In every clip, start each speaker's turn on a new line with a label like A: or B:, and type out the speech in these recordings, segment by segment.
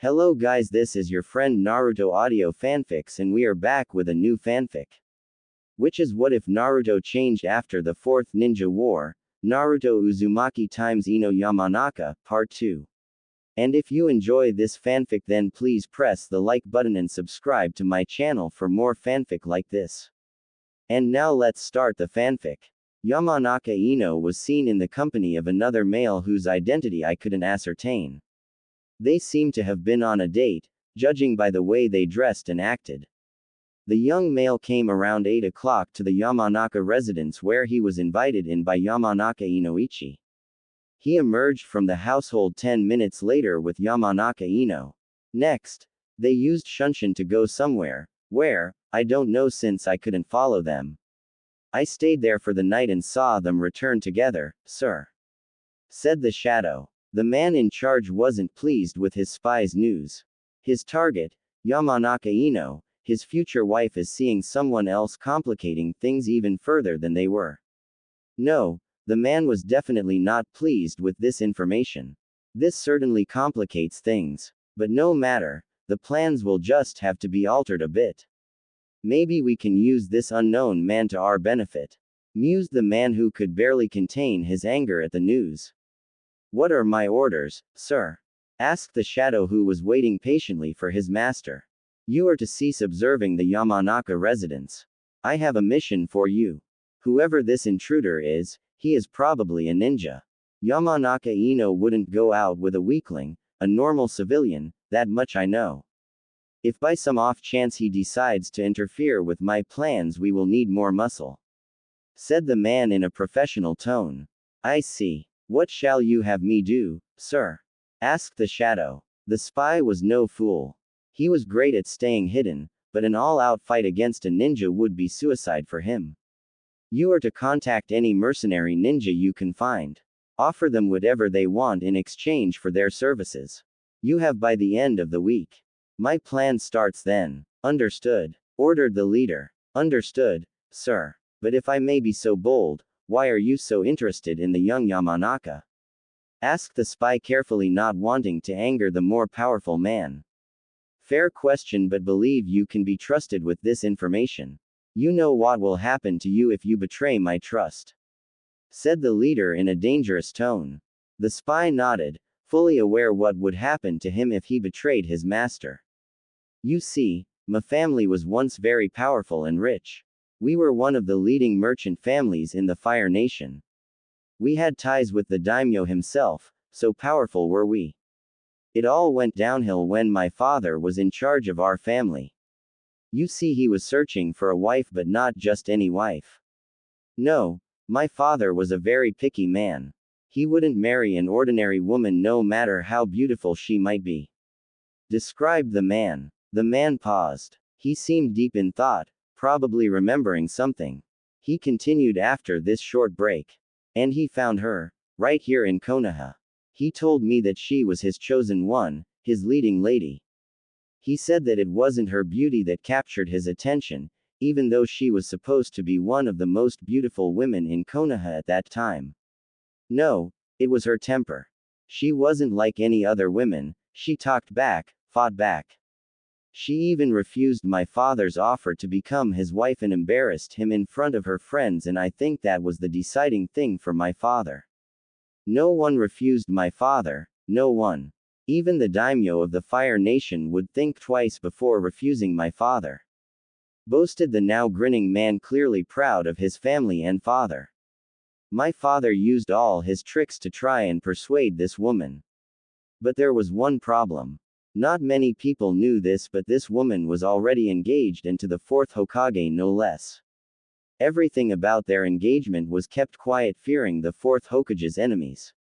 A: Hello guys, this is your friend Naruto Audio Fanfics and we are back with a new fanfic. Which is what if Naruto changed after the 4th Ninja War, Naruto Uzumaki times Ino Yamanaka, Part 2. And if you enjoy this fanfic then please press the like button and subscribe to my channel for more fanfic like this. And now let's start the fanfic. Yamanaka Ino was seen in the company of another male whose identity I couldn't ascertain. They seemed to have been on a date, judging by the way they dressed and acted. The young male came around 8 o'clock to the Yamanaka residence where he was invited in by Yamanaka Inoichi. He emerged from the household 10 minutes later with Yamanaka Ino. Next, they used Shunshin to go somewhere, where, I don't know since I couldn't follow them. I stayed there for the night and saw them return together, sir. Said the shadow. The man in charge wasn't pleased with his spy's news. His target, Yamanaka Ino, his future wife, is seeing someone else, complicating things even further than they were. No, the man was definitely not pleased with this information. This certainly complicates things. But no matter, the plans will just have to be altered a bit. Maybe we can use this unknown man to our benefit. Mused the man who could barely contain his anger at the news. What are my orders, sir? Asked the shadow who was waiting patiently for his master. You are to cease observing the Yamanaka residence. I have a mission for you. Whoever this intruder is, he is probably a ninja. Yamanaka Ino wouldn't go out with a weakling, a normal civilian, that much I know. If by some off chance he decides to interfere with my plans, we will need more muscle. Said the man in a professional tone. I see. What shall you have me do, sir? Asked the shadow. The spy was no fool. He was great at staying hidden, but an all-out fight against a ninja would be suicide for him. You are to contact any mercenary ninja you can find. Offer them whatever they want in exchange for their services. You have by the end of the week. My plan starts then. Understood? Ordered the leader. Understood, sir. But if I may be so bold, why are you so interested in the young Yamanaka? Asked the spy carefully, not wanting to anger the more powerful man. Fair question, but believe you can be trusted with this information. You know what will happen to you if you betray my trust. Said the leader in a dangerous tone. The spy nodded, fully aware what would happen to him if he betrayed his master. You see, my family was once very powerful and rich. We were one of the leading merchant families in the Fire Nation. We had ties with the daimyo himself, so powerful were we. It all went downhill when my father was in charge of our family. You see, he was searching for a wife, but not just any wife. No, my father was a very picky man. He wouldn't marry an ordinary woman no matter how beautiful she might be. Described the man. The man paused. He seemed deep in thought, probably remembering something. He continued after this short break. And he found her, right here in Konoha. He told me that she was his chosen one, his leading lady. He said that it wasn't her beauty that captured his attention, even though she was supposed to be one of the most beautiful women in Konoha at that time. No, it was her temper. She wasn't like any other women, she talked back, fought back. She even refused my father's offer to become his wife and embarrassed him in front of her friends, and I think that was the deciding thing for my father. No one refused my father, no one. Even the daimyo of the Fire Nation would think twice before refusing my father. Boasted the now grinning man, clearly proud of his family and father. My father used all his tricks to try and persuade this woman. But there was one problem. Not many people knew this, but this woman was already engaged, and to the 4th Hokage no less. Everything about their engagement was kept quiet, fearing the 4th Hokage's enemies.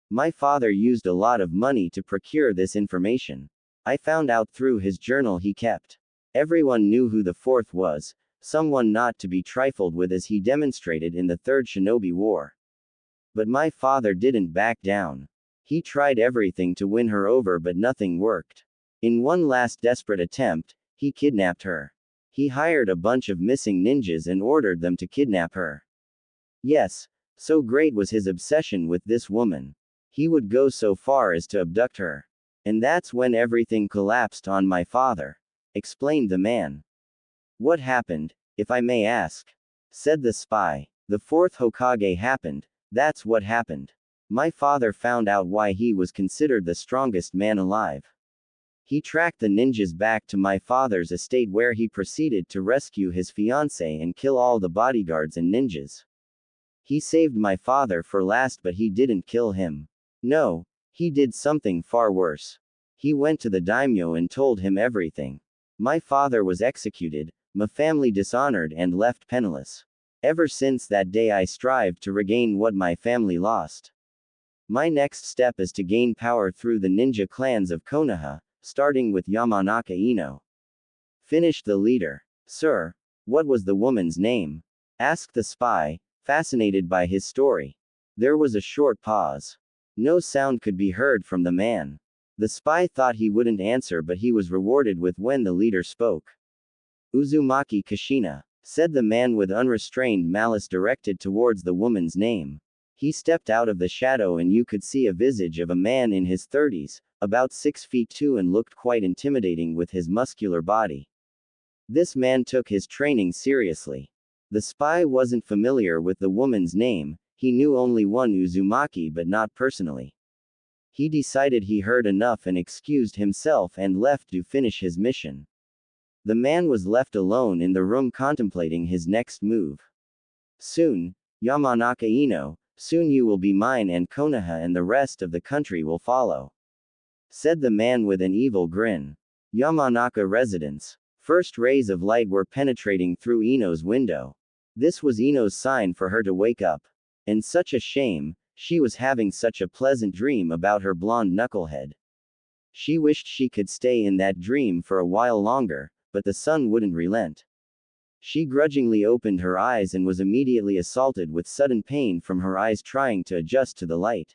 A: My father used a lot of money to procure this information. I found out through his journal he kept. Everyone knew who the 4th was, someone not to be trifled with, as he demonstrated in the 3rd Shinobi War. But my father didn't back down. He tried everything to win her over, but nothing worked. In one last desperate attempt, he kidnapped her. He hired a bunch of missing ninjas and ordered them to kidnap her. Yes, so great was his obsession with this woman. He would go so far as to abduct her. And that's when everything collapsed on my father, explained the man. What happened, if I may ask? Said the spy. The fourth Hokage happened, that's what happened. My father found out why he was considered the strongest man alive. He tracked the ninjas back to my father's estate where he proceeded to rescue his fiancée and kill all the bodyguards and ninjas. He saved my father for last, but he didn't kill him. No, he did something far worse. He went to the daimyo and told him everything. My father was executed, my family dishonored and left penniless. Ever since that day I strived to regain what my family lost. My next step is to gain power through the ninja clans of Konoha, starting with Yamanaka Ino. Finished the leader. Sir, what was the woman's name? Asked the spy, fascinated by his story. There was a short pause. No sound could be heard from the man. The spy thought he wouldn't answer, but he was rewarded with when the leader spoke. Uzumaki Kashina, said the man with unrestrained malice directed towards the woman's name. He stepped out of the shadow and you could see a visage of a man in his 30s, about 6 feet 2, and looked quite intimidating with his muscular body. This man took his training seriously. The spy wasn't familiar with the woman's name, he knew only one Uzumaki but not personally. He decided he heard enough and excused himself and left to finish his mission. The man was left alone in the room contemplating his next move. Soon, Yamanaka Ino, soon you will be mine and Konoha and the rest of the country will follow. Said the man with an evil grin. Yamanaka residence. First rays of light were penetrating through Ino's window. This was Ino's sign for her to wake up. And such a shame, she was having such a pleasant dream about her blonde knucklehead. She wished she could stay in that dream for a while longer, but the sun wouldn't relent. She grudgingly opened her eyes and was immediately assaulted with sudden pain from her eyes trying to adjust to the light.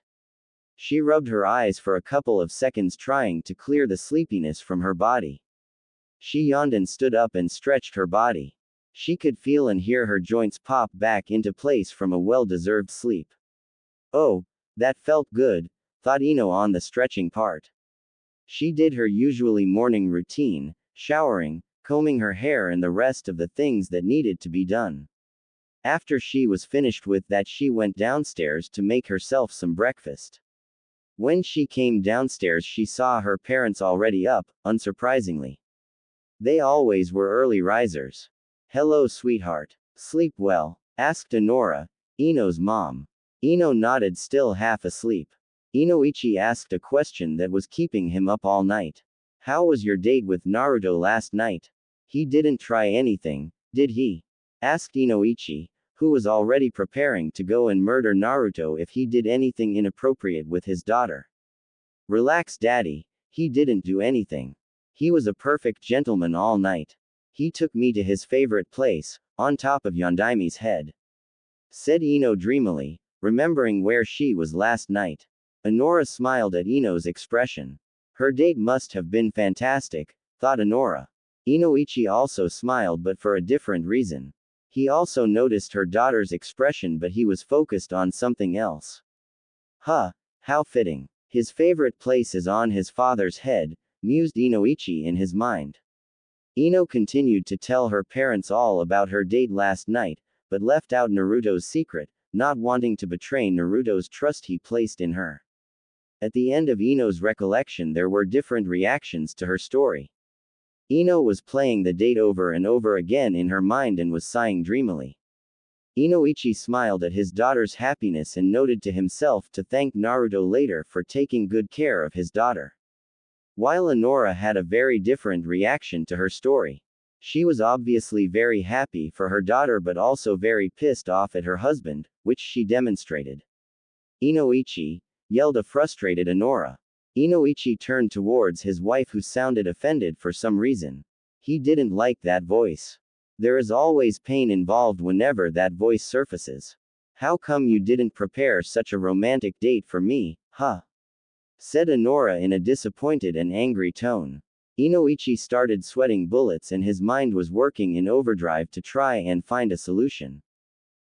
A: She rubbed her eyes for a couple of seconds trying to clear the sleepiness from her body. She yawned and stood up and stretched her body. She could feel and hear her joints pop back into place from a well-deserved sleep. Oh, that felt good, thought Ino on the stretching part. She did her usually morning routine, showering, combing her hair and the rest of the things that needed to be done. After she was finished with that, she went downstairs to make herself some breakfast. When she came downstairs, she saw her parents already up, unsurprisingly. They always were early risers. Hello, sweetheart. Sleep well? Asked Honora, Ino's mom. Ino nodded, still half asleep. Inoichi asked a question that was keeping him up all night. How was your date with Naruto last night? He didn't try anything, did he? Asked Inoichi, who was already preparing to go and murder Naruto if he did anything inappropriate with his daughter. Relax, daddy, he didn't do anything. He was a perfect gentleman all night. He took me to his favorite place, on top of Yondaimi's head. Said Ino dreamily, remembering where she was last night. Honora smiled at Ino's expression. Her date must have been fantastic, thought Honora. Inoichi also smiled, but for a different reason. He also noticed her daughter's expression, but he was focused on something else. Huh, how fitting. His favorite place is on his father's head, mused Inoichi in his mind. Ino continued to tell her parents all about her date last night, but left out Naruto's secret, not wanting to betray Naruto's trust he placed in her. At the end of Ino's recollection, there were different reactions to her story. Ino was playing the date over and over again in her mind and was sighing dreamily. Inoichi smiled at his daughter's happiness and noted to himself to thank Naruto later for taking good care of his daughter. While Honora had a very different reaction to her story. She was obviously very happy for her daughter but also very pissed off at her husband, which she demonstrated. Inoichi, yelled a frustrated Honora. Inoichi turned towards his wife, who sounded offended for some reason. He didn't like that voice. There is always pain involved whenever that voice surfaces. How come you didn't prepare such a romantic date for me, huh? Said Honora in a disappointed and angry tone. Inoichi started sweating bullets and his mind was working in overdrive to try and find a solution.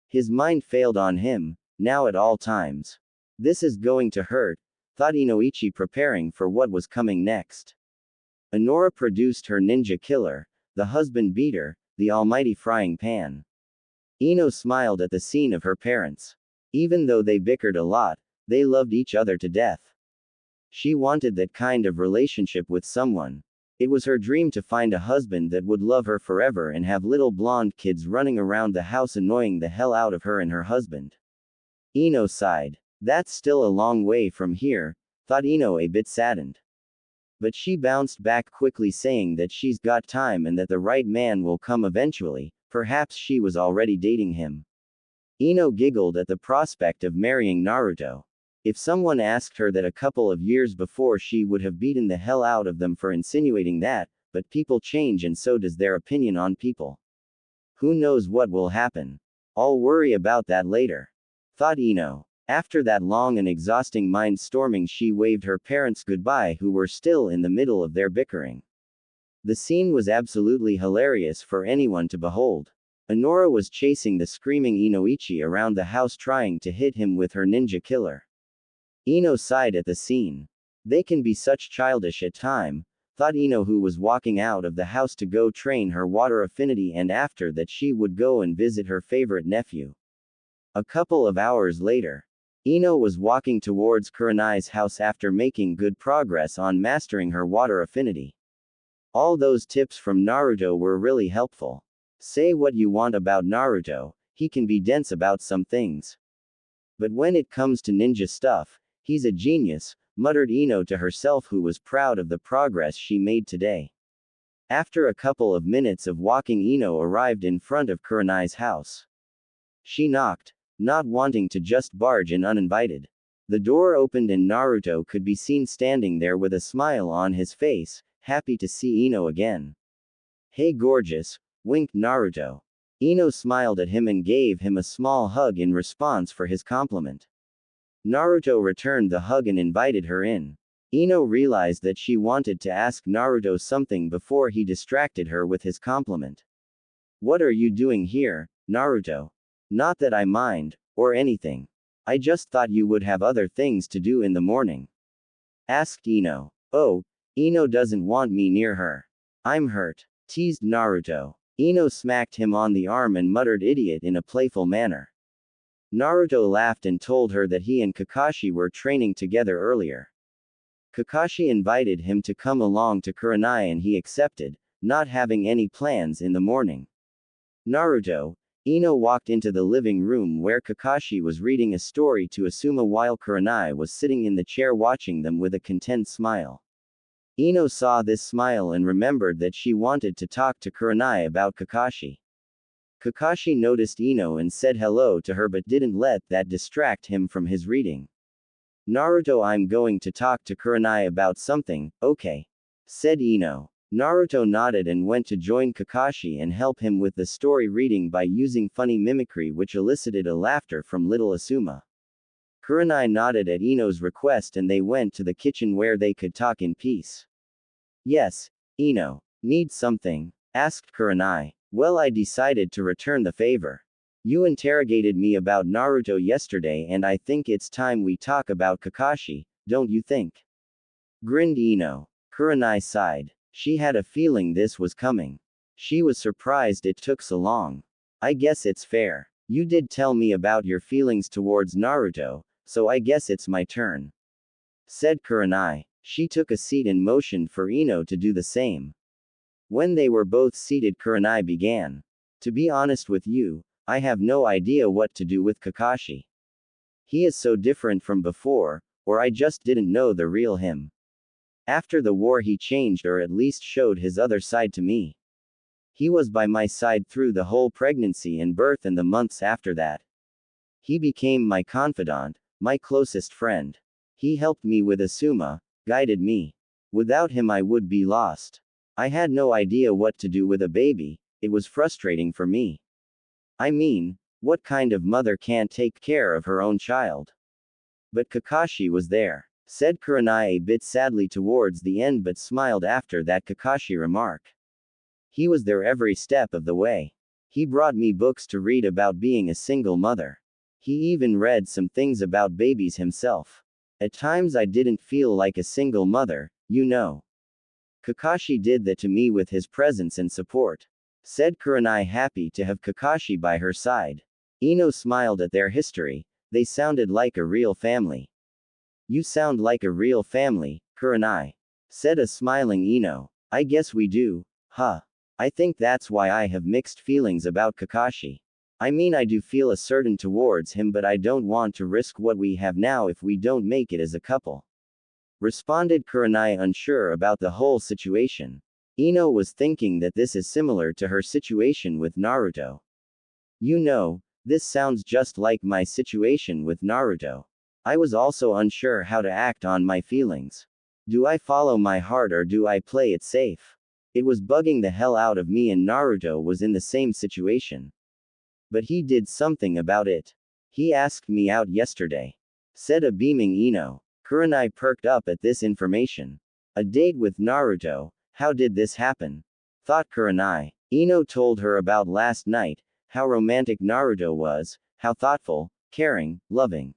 A: His mind failed on him, now at all times. This is going to hurt, thought Inoichi, preparing for what was coming next. Honora produced her ninja killer, the husband beater, the almighty frying pan. Ino smiled at the scene of her parents. Even though they bickered a lot, they loved each other to death. She wanted that kind of relationship with someone. It was her dream to find a husband that would love her forever and have little blonde kids running around the house annoying the hell out of her and her husband. Ino sighed. That's still a long way from here, thought Ino, a bit saddened. But she bounced back quickly, saying that she's got time and that the right man will come eventually. Perhaps she was already dating him. Ino giggled at the prospect of marrying Naruto. If someone asked her that a couple of years before, she would have beaten the hell out of them for insinuating that, but people change and so does their opinion on people. Who knows what will happen? I'll worry about that later, thought Ino. After that long and exhausting mind-storming, she waved her parents goodbye, who were still in the middle of their bickering. The scene was absolutely hilarious for anyone to behold. Honora was chasing the screaming Inoichi around the house, trying to hit him with her ninja killer. Ino sighed at the scene. They can be such childish at time, thought Ino, who was walking out of the house to go train her water affinity, and after that she would go and visit her favorite nephew. A couple of hours later, Ino was walking towards Kurenai's house after making good progress on mastering her water affinity. All those tips from Naruto were really helpful. Say what you want about Naruto, he can be dense about some things. But when it comes to ninja stuff, he's a genius, muttered Ino to herself, who was proud of the progress she made today. After a couple of minutes of walking, Ino arrived in front of Kurenai's house. She knocked, not wanting to just barge in uninvited. The door opened and Naruto could be seen standing there with a smile on his face, happy to see Ino again. Hey gorgeous, winked Naruto. Ino smiled at him and gave him a small hug in response for his compliment. Naruto returned the hug and invited her in. Ino realized that she wanted to ask Naruto something before he distracted her with his compliment. What are you doing here, Naruto? Not that I mind, or anything. I just thought you would have other things to do in the morning, asked Ino. Oh, Ino doesn't want me near her. I'm hurt, teased Naruto. Ino smacked him on the arm and muttered idiot in a playful manner. Naruto laughed and told her that he and Kakashi were training together earlier. Kakashi invited him to come along to Kurenai and he accepted, not having any plans in the morning. Naruto, Ino walked into the living room where Kakashi was reading a story to Asuma while Kurenai was sitting in the chair watching them with a content smile. Ino saw this smile and remembered that she wanted to talk to Kurenai about Kakashi. Kakashi noticed Ino and said hello to her but didn't let that distract him from his reading. Naruto, I'm going to talk to Kurenai about something, okay? Said Ino. Naruto nodded and went to join Kakashi and help him with the story reading by using funny mimicry which elicited a laughter from little Asuma. Kurenai nodded at Ino's request and they went to the kitchen where they could talk in peace. Yes, Ino. Need something? Asked Kurenai. Well, I decided to return the favor. You interrogated me about Naruto yesterday and I think it's time we talk about Kakashi, don't you think? Grinned Ino. Kurenai sighed. She had a feeling this was coming. She was surprised it took so long. I guess it's fair. You did tell me about your feelings towards Naruto, so I guess it's my turn, said Kurenai. She took a seat and motioned for Ino to do the same. When they were both seated, Kurenai began. To be honest with you, I have no idea what to do with Kakashi. He is so different from before, or I just didn't know the real him. After the war he changed, or at least showed his other side to me. He was by my side through the whole pregnancy and birth and the months after that. He became my confidant, my closest friend. He helped me with Asuma, guided me. Without him I would be lost. I had no idea what to do with a baby, it was frustrating for me. I mean, what kind of mother can't take care of her own child? But Kakashi was there, said Kurenai a bit sadly towards the end but smiled after that Kakashi remark. He was there every step of the way. He brought me books to read about being a single mother. He even read some things about babies himself. At times I didn't feel like a single mother, you know. Kakashi did that to me with his presence and support. Said Kurenai, happy to have Kakashi by her side. Ino smiled at their history. They sounded like a real family. You sound like a real family, Kurenai. Said a smiling Ino. I guess we do, huh? I think that's why I have mixed feelings about Kakashi. I mean, I do feel a certain towards him, but I don't want to risk what we have now if we don't make it as a couple. Responded Kurenai, unsure about the whole situation. Ino was thinking that this is similar to her situation with Naruto. You know, this sounds just like my situation with Naruto. I was also unsure how to act on my feelings. Do I follow my heart or do I play it safe? It was bugging the hell out of me, and Naruto was in the same situation. But he did something about it. He asked me out yesterday. Said a beaming Ino. Kurenai perked up at this information. A date with Naruto? How did this happen? Thought Kurenai. Ino told her about last night, how romantic Naruto was, how thoughtful, caring, loving.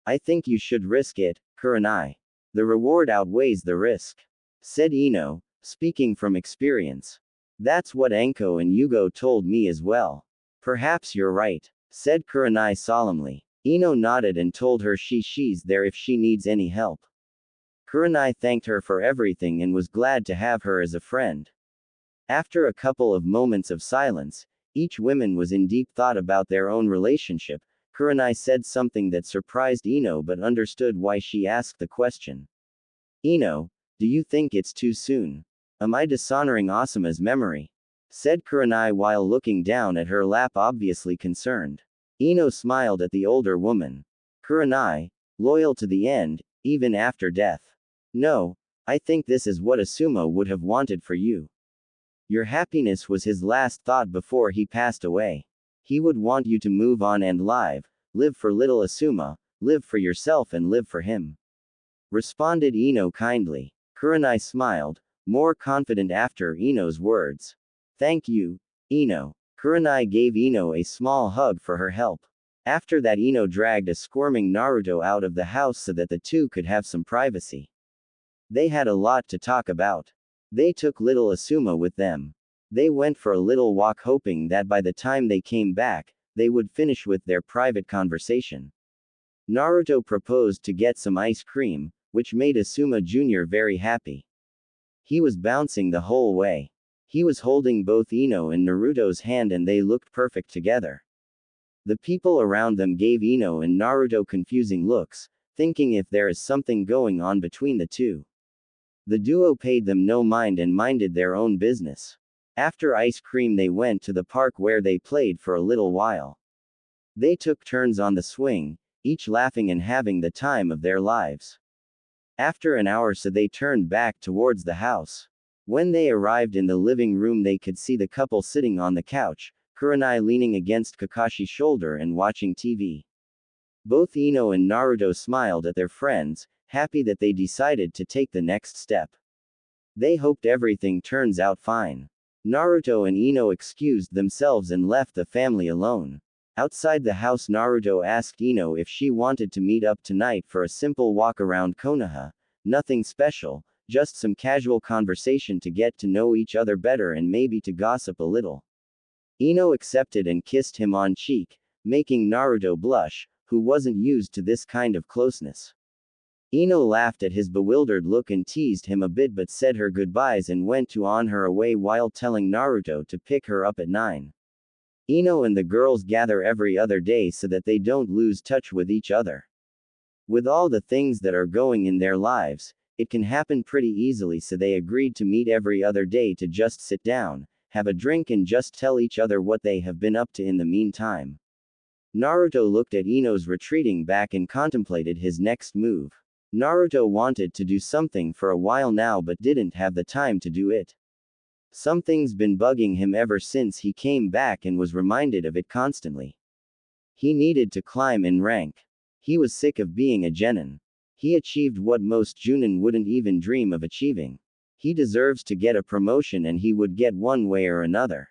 A: I think you should risk it, Kurenai. The reward outweighs the risk. Said Ino, speaking from experience. That's what Enko and Yugo told me as well. Perhaps you're right, said Kurenai solemnly. Ino nodded and told her she's there if she needs any help. Kurenai thanked her for everything and was glad to have her as a friend. After a couple of moments of silence, each woman was in deep thought about their own relationship. Kurenai said something that surprised Ino but understood why she asked the question. Ino, do you think it's too soon? Am I dishonoring Asuma's memory? Said Kurenai while looking down at her lap, obviously concerned. Ino smiled at the older woman. Kurenai, loyal to the end, even after death. No, I think this is what Asuma would have wanted for you. Your happiness was his last thought before he passed away. He would want you to move on and live for little Asuma, live for yourself and live for him. Responded Ino kindly. Kurenai smiled, more confident after Ino's words. Thank you, Ino. Kurenai gave Ino a small hug for her help. After that, Ino dragged a squirming Naruto out of the house so that the two could have some privacy. They had a lot to talk about. They took little Asuma with them. They went for a little walk, hoping that by the time they came back, they would finish with their private conversation. Naruto proposed to get some ice cream, which made Asuma Jr. very happy. He was bouncing the whole way. He was holding both Ino and Naruto's hand and they looked perfect together. The people around them gave Ino and Naruto confusing looks, thinking if there is something going on between the two. The duo paid them no mind and minded their own business. After ice cream, they went to the park where they played for a little while. They took turns on the swing, each laughing and having the time of their lives. After an hour so they turned back towards the house. When they arrived in the living room, they could see the couple sitting on the couch, Kurenai leaning against Kakashi's shoulder and watching TV. Both Ino and Naruto smiled at their friends, happy that they decided to take the next step. They hoped everything turns out fine. Naruto and Ino excused themselves and left the family alone. Outside the house, Naruto asked Ino if she wanted to meet up tonight for a simple walk around Konoha. Nothing special, just some casual conversation to get to know each other better and maybe to gossip a little. Ino accepted and kissed him on cheek, making Naruto blush, who wasn't used to this kind of closeness. Ino laughed at his bewildered look and teased him a bit but said her goodbyes and went on her way while telling Naruto to pick her up at 9. Ino and the girls gather every other day so that they don't lose touch with each other. With all the things that are going in their lives, it can happen pretty easily, so they agreed to meet every other day to just sit down, have a drink and just tell each other what they have been up to in the meantime. Naruto looked at Ino's retreating back and contemplated his next move. Naruto wanted to do something for a while now but didn't have the time to do it. Something's been bugging him ever since he came back and was reminded of it constantly. He needed to climb in rank. He was sick of being a genin. He achieved what most Junin wouldn't even dream of achieving. He deserves to get a promotion and he would get one way or another.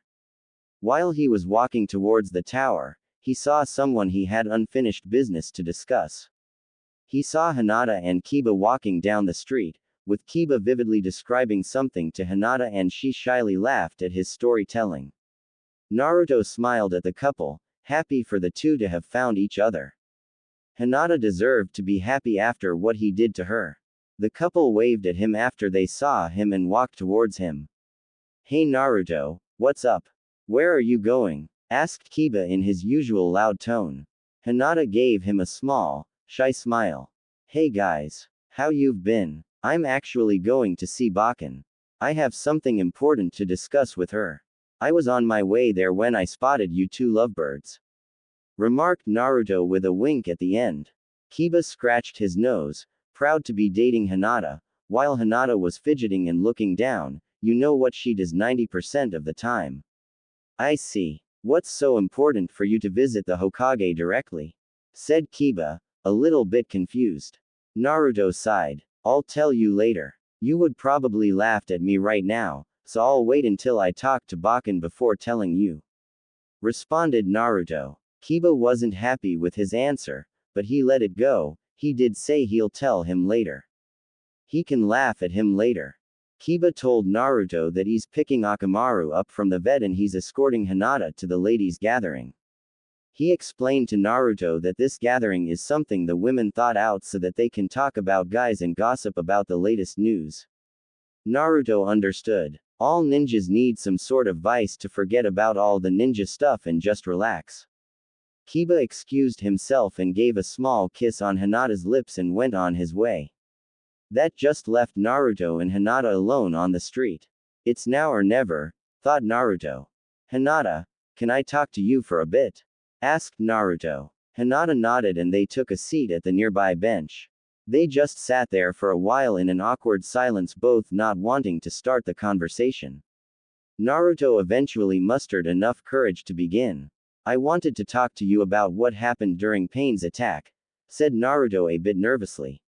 A: While he was walking towards the tower, he saw someone he had unfinished business to discuss. He saw Hinata and Kiba walking down the street, with Kiba vividly describing something to Hinata and she shyly laughed at his storytelling. Naruto smiled at the couple, happy for the two to have found each other. Hinata deserved to be happy after what he did to her. The couple waved at him after they saw him and walked towards him. "Hey Naruto, what's up? Where are you going?" asked Kiba in his usual loud tone. Hinata gave him a small, shy smile. "Hey guys. How you've been? I'm actually going to see Bakken. I have something important to discuss with her. I was on my way there when I spotted you two lovebirds," remarked Naruto with a wink at the end. Kiba scratched his nose, proud to be dating Hinata, while Hinata was fidgeting and looking down. You know what she does 90% of the time. "I see. What's so important for you to visit the Hokage directly?" said Kiba, a little bit confused. Naruto sighed. "I'll tell you later. You would probably laugh at me right now, so I'll wait until I talk to Bakken before telling you," responded Naruto. Kiba wasn't happy with his answer, but he let it go. He did say he'll tell him later. He can laugh at him later. Kiba told Naruto that he's picking Akamaru up from the vet and he's escorting Hinata to the ladies' gathering. He explained to Naruto that this gathering is something the women thought out so that they can talk about guys and gossip about the latest news. Naruto understood. All ninjas need some sort of vice to forget about all the ninja stuff and just relax. Kiba excused himself and gave a small kiss on Hinata's lips and went on his way. That just left Naruto and Hinata alone on the street. It's now or never, thought Naruto. "Hinata, can I talk to you for a bit?" asked Naruto. Hinata nodded and they took a seat at the nearby bench. They just sat there for a while in an awkward silence, both not wanting to start the conversation. Naruto eventually mustered enough courage to begin. "I wanted to talk to you about what happened during Pain's attack," said Naruto a bit nervously.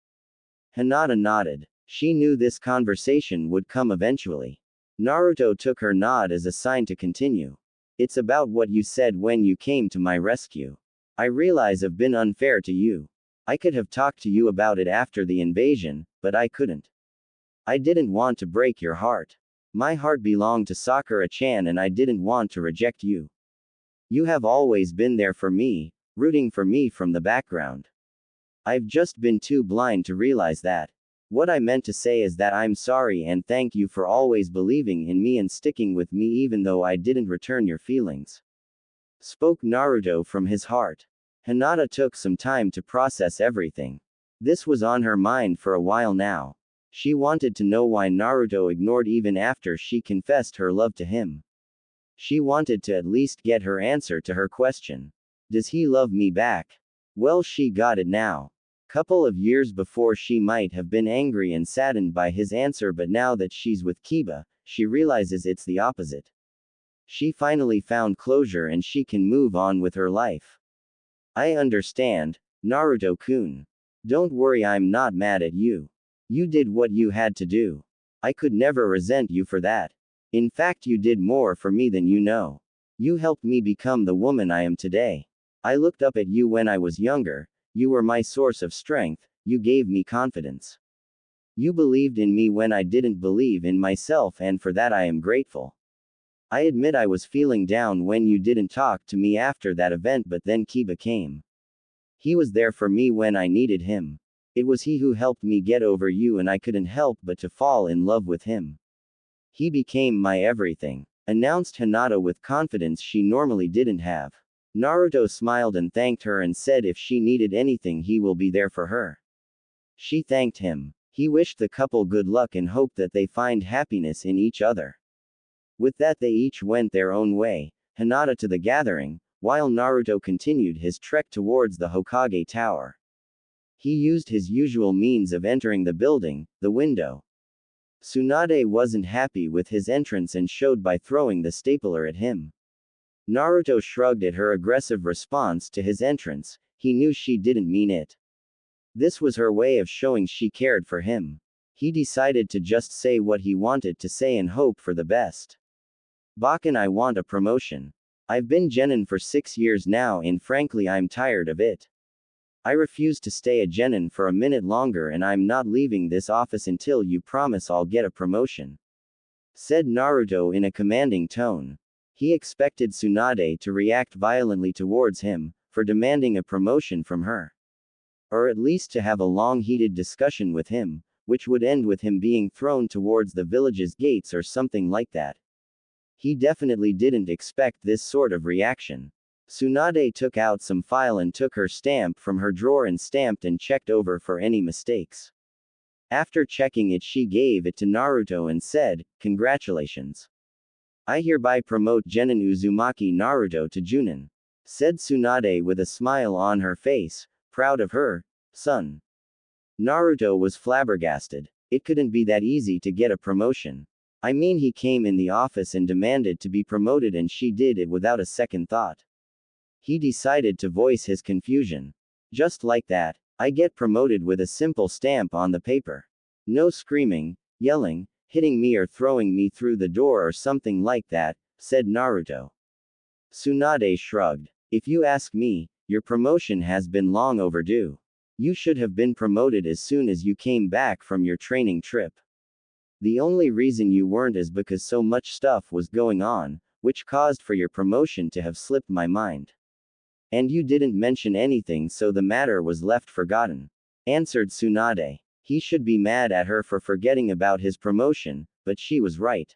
A: Hinata nodded. She knew this conversation would come eventually. Naruto took her nod as a sign to continue. "It's about what you said when you came to my rescue. I realize I've been unfair to you. I could have talked to you about it after the invasion, but I couldn't. I didn't want to break your heart. My heart belonged to Sakura-chan and I didn't want to reject you. You have always been there for me, rooting for me from the background. I've just been too blind to realize that. What I meant to say is that I'm sorry and thank you for always believing in me and sticking with me even though I didn't return your feelings," spoke Naruto from his heart. Hinata took some time to process everything. This was on her mind for a while now. She wanted to know why Naruto ignored even after she confessed her love to him. She wanted to at least get her answer to her question. Does he love me back? Well, she got it now. Couple of years before she might have been angry and saddened by his answer, but now that she's with Kiba, she realizes it's the opposite. She finally found closure and she can move on with her life. "I understand, Naruto-kun. Don't worry, I'm not mad at you. You did what you had to do. I could never resent you for that. In fact, you did more for me than you know. You helped me become the woman I am today. I looked up at you when I was younger. You were my source of strength, you gave me confidence. You believed in me when I didn't believe in myself, and for that I am grateful. I admit I was feeling down when you didn't talk to me after that event, but then Kiba came. He was there for me when I needed him. It was he who helped me get over you and I couldn't help but to fall in love with him. He became my everything," announced Hinata with confidence she normally didn't have. Naruto smiled and thanked her and said if she needed anything he will be there for her. She thanked him. He wished the couple good luck and hoped that they find happiness in each other. With that they each went their own way, Hinata to the gathering, while Naruto continued his trek towards the Hokage Tower. He used his usual means of entering the building, the window. Tsunade wasn't happy with his entrance and showed by throwing the stapler at him. Naruto shrugged at her aggressive response to his entrance. He knew she didn't mean it. This was her way of showing she cared for him. He decided to just say what he wanted to say and hope for the best. "Bakken, I want a promotion. I've been genin for 6 years now and frankly I'm tired of it. I refuse to stay a genin for a minute longer and I'm not leaving this office until you promise I'll get a promotion," said Naruto in a commanding tone. He expected Tsunade to react violently towards him, for demanding a promotion from her. Or at least to have a long heated discussion with him, which would end with him being thrown towards the village's gates or something like that. He definitely didn't expect this sort of reaction. Tsunade took out some file and took her stamp from her drawer and stamped and checked over for any mistakes. After checking it, she gave it to Naruto and said, "Congratulations. I hereby promote Genin Uzumaki Naruto to Junin," said Tsunade with a smile on her face, proud of her son. Naruto was flabbergasted. It couldn't be that easy to get a promotion. I mean, he came in the office and demanded to be promoted and she did it without a second thought. He decided to voice his confusion. "Just like that, I get promoted with a simple stamp on the paper. No screaming, yelling, hitting me or throwing me through the door or something like that," said Naruto. Tsunade shrugged. "If you ask me, your promotion has been long overdue. You should have been promoted as soon as you came back from your training trip. The only reason you weren't is because so much stuff was going on, which caused for your promotion to have slipped my mind. And you didn't mention anything, so the matter was left forgotten," answered Tsunade. He should be mad at her for forgetting about his promotion, but she was right.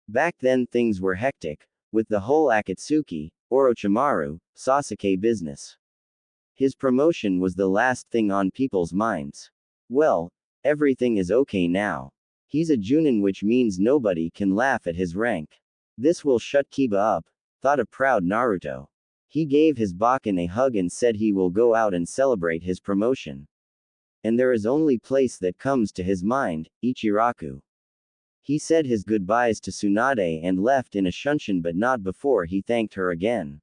A: Back then things were hectic, with the whole Akatsuki, Orochimaru, Sasuke business. His promotion was the last thing on people's minds. Well, everything is okay now. He's a Junin, which means nobody can laugh at his rank. This will shut Kiba up, thought a proud Naruto. He gave his Bakken a hug and said he will go out and celebrate his promotion. And there is only place that comes to his mind, Ichiraku. He said his goodbyes to Tsunade and left in a shunshin, but not before he thanked her again.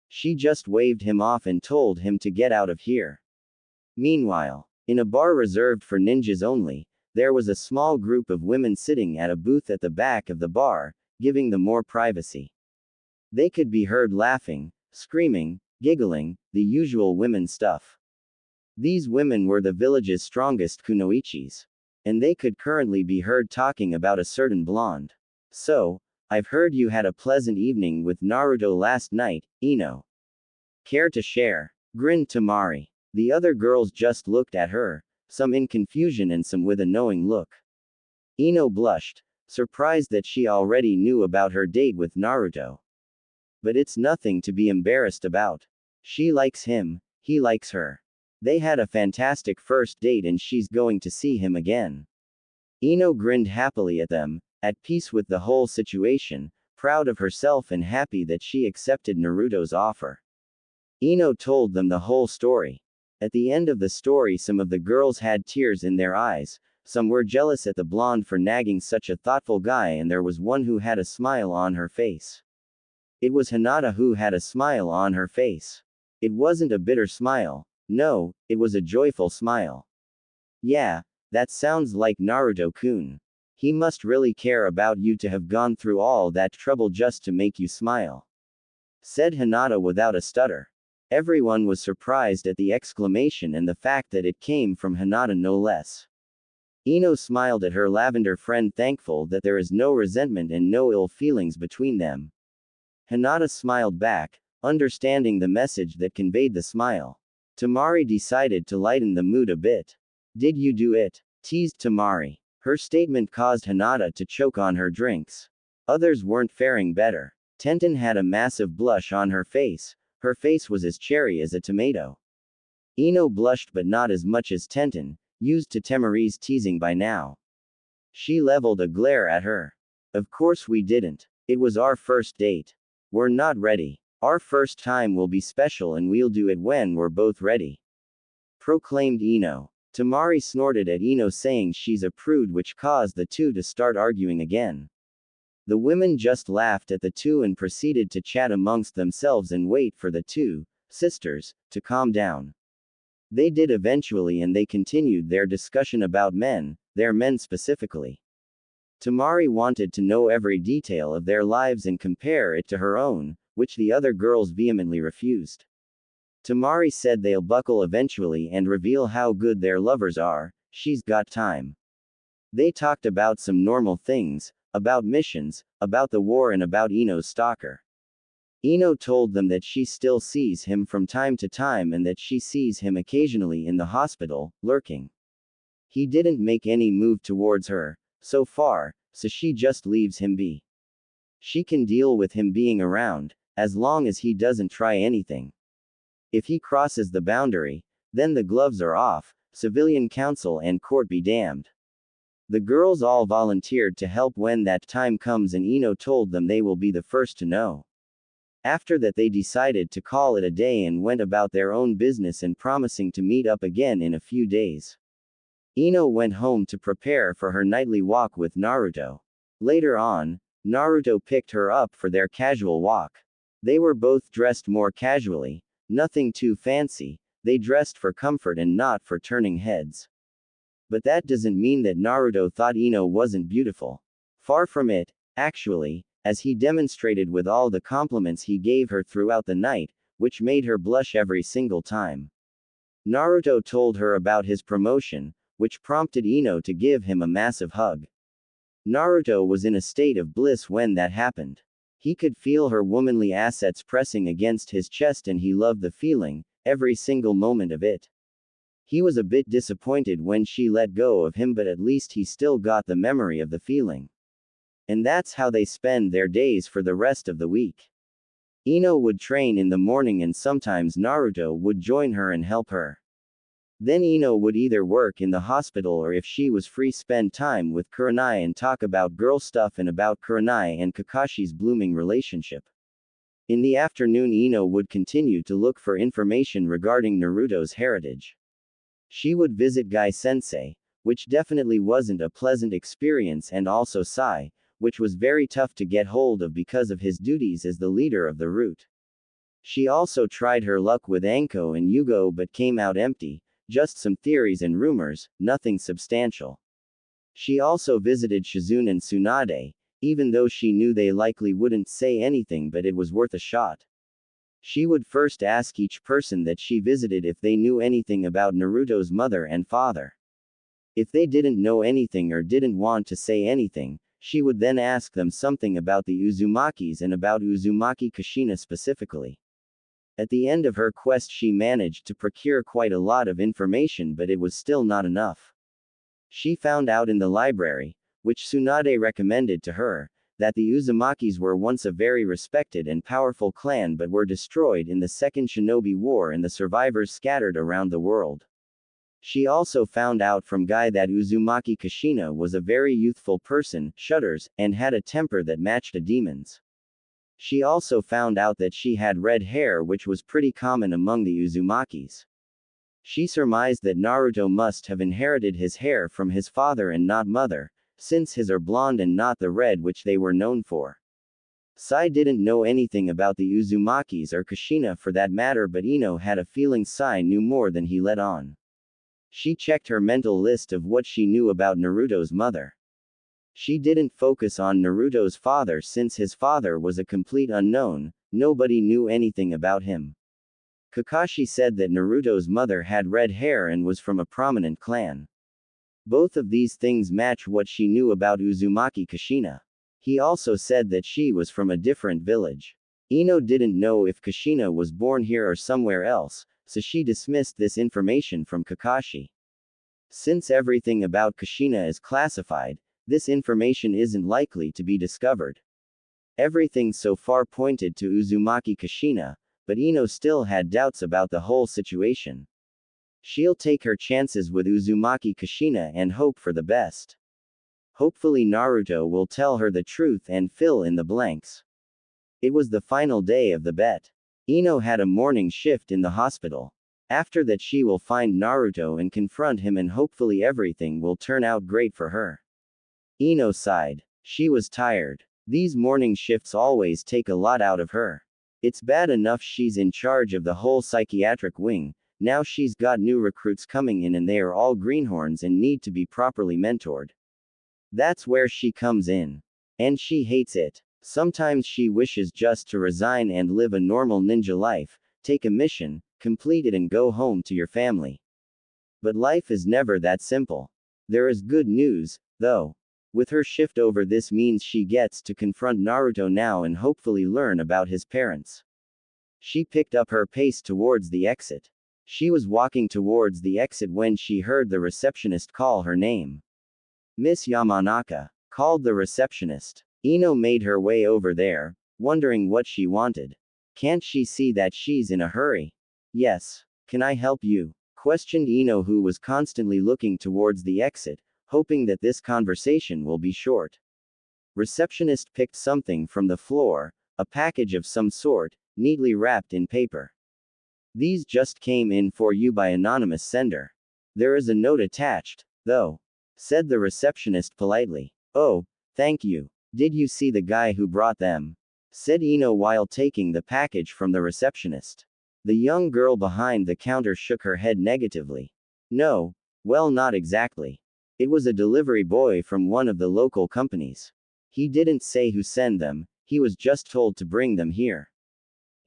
A: She just waved him off and told him to get out of here. Meanwhile, in a bar reserved for ninjas only, there was a small group of women sitting at a booth at the back of the bar, giving them more privacy. They could be heard laughing, screaming, giggling, the usual women stuff. These women were the village's strongest kunoichis. And they could currently be heard talking about a certain blonde. "So, I've heard you had a pleasant evening with Naruto last night, Ino. Care to share?" grinned Tamari. The other girls just looked at her, some in confusion and some with a knowing look. Ino blushed, surprised that she already knew about her date with Naruto. But it's nothing to be embarrassed about. She likes him, he likes her. They had a fantastic first date and she's going to see him again. Ino grinned happily at them, at peace with the whole situation, proud of herself and happy that she accepted Naruto's offer. Ino told them the whole story. At the end of the story, some of the girls had tears in their eyes, some were jealous at the blonde for nagging such a thoughtful guy, and there was one who had a smile on her face. It was Hinata who had a smile on her face. It wasn't a bitter smile. No, it was a joyful smile. "Yeah, that sounds like Naruto-kun. He must really care about you to have gone through all that trouble just to make you smile," said Hinata without a stutter. Everyone was surprised at the exclamation and the fact that it came from Hinata no less. Ino smiled at her lavender friend, thankful that there is no resentment and no ill feelings between them. Hinata smiled back, understanding the message that conveyed the smile. Tamari decided to lighten the mood a bit. "Did you do it?" teased Tamari. Her statement caused Hinata to choke on her drinks. Others weren't faring better. Tenten had a massive blush on her face. Her face was as cherry as a tomato. Ino blushed, but not as much as Tenten, used to Tamari's teasing by now. She leveled a glare at her. "Of course we didn't. It was our first date. We're not ready. Our first time will be special and we'll do it when we're both ready," proclaimed Ino. Tamari snorted at Ino, saying she's a prude, which caused the two to start arguing again. The women just laughed at the two and proceeded to chat amongst themselves and wait for the two sisters to calm down. They did eventually, and they continued their discussion about men, their men specifically. Tamari wanted to know every detail of their lives and compare it to her own, which the other girls vehemently refused. Tamari said they'll buckle eventually and reveal how good their lovers are. She's got time. They talked about some normal things, about missions, about the war and about Ino's stalker. Ino told them that she still sees him from time to time and that she sees him occasionally in the hospital, lurking. He didn't make any move towards her, so far, so she just leaves him be. She can deal with him being around, as long as he doesn't try anything. If he crosses the boundary, then the gloves are off, civilian council and court be damned. The girls all volunteered to help when that time comes and Ino told them they will be the first to know. After that they decided to call it a day and went about their own business and promising to meet up again in a few days. Ino went home to prepare for her nightly walk with Naruto. Later on, Naruto picked her up for their casual walk. They were both dressed more casually, nothing too fancy, they dressed for comfort and not for turning heads. But that doesn't mean that Naruto thought Ino wasn't beautiful. Far from it, actually, as he demonstrated with all the compliments he gave her throughout the night, which made her blush every single time. Naruto told her about his promotion, which prompted Ino to give him a massive hug. Naruto was in a state of bliss when that happened. He could feel her womanly assets pressing against his chest and he loved the feeling, every single moment of it. He was a bit disappointed when she let go of him, but at least he still got the memory of the feeling. And that's how they spend their days for the rest of the week. Ino would train in the morning and sometimes Naruto would join her and help her. Then Ino would either work in the hospital or if she was free spend time with Kurenai and talk about girl stuff and about Kurenai and Kakashi's blooming relationship. In the afternoon Ino would continue to look for information regarding Naruto's heritage. She would visit Guy-sensei, which definitely wasn't a pleasant experience, and also Sai, which was very tough to get hold of because of his duties as the leader of the route. She also tried her luck with Anko and Yugo but came out empty, just some theories and rumors, nothing substantial. She also visited Shizune and Tsunade, even though she knew they likely wouldn't say anything, but it was worth a shot. She would first ask each person that she visited if they knew anything about Naruto's mother and father. If they didn't know anything or didn't want to say anything, she would then ask them something about the Uzumakis and about Uzumaki Kushina specifically. At the end of her quest she managed to procure quite a lot of information, but it was still not enough. She found out in the library, which Tsunade recommended to her, that the Uzumakis were once a very respected and powerful clan but were destroyed in the Second Shinobi War and the survivors scattered around the world. She also found out from Guy that Uzumaki Kushina was a very youthful person, shudders, and had a temper that matched a demon's. She also found out that she had red hair, which was pretty common among the Uzumakis. She surmised that Naruto must have inherited his hair from his father and not mother, since his are blonde and not the red which they were known for. Sai didn't know anything about the Uzumakis or Kushina for that matter, but Ino had a feeling Sai knew more than he let on. She checked her mental list of what she knew about Naruto's mother. She didn't focus on Naruto's father since his father was a complete unknown, nobody knew anything about him. Kakashi said that Naruto's mother had red hair and was from a prominent clan. Both of these things match what she knew about Uzumaki Kushina. He also said that she was from a different village. Ino didn't know if Kushina was born here or somewhere else, so she dismissed this information from Kakashi. Since everything about Kushina is classified, this information isn't likely to be discovered. Everything so far pointed to Uzumaki Kushina, but Ino still had doubts about the whole situation. She'll take her chances with Uzumaki Kushina and hope for the best. Hopefully Naruto will tell her the truth and fill in the blanks. It was the final day of the bet. Ino had a morning shift in the hospital. After that she will find Naruto and confront him, and hopefully everything will turn out great for her. Ino sighed. She was tired. These morning shifts always take a lot out of her. It's bad enough she's in charge of the whole psychiatric wing, now she's got new recruits coming in and they are all greenhorns and need to be properly mentored. That's where she comes in. And she hates it. Sometimes she wishes just to resign and live a normal ninja life, take a mission, complete it and go home to your family. But life is never that simple. There is good news, though. With her shift over, this means she gets to confront Naruto now and hopefully learn about his parents. She picked up her pace towards the exit. She was walking towards the exit when she heard the receptionist call her name. Miss Yamanaka, called the receptionist. Ino made her way over there, wondering what she wanted. Can't she see that she's in a hurry? Yes. Can I help you? Questioned Ino, who was constantly looking towards the exit, hoping that this conversation will be short. Receptionist picked something from the floor, a package of some sort, neatly wrapped in paper. These just came in for you by anonymous sender. There is a note attached, though, said the receptionist politely. Oh, thank you. Did you see the guy who brought them? Said Ino while taking the package from the receptionist. The young girl behind the counter shook her head negatively. No, well, not exactly. It was a delivery boy from one of the local companies. He didn't say who sent them, he was just told to bring them here.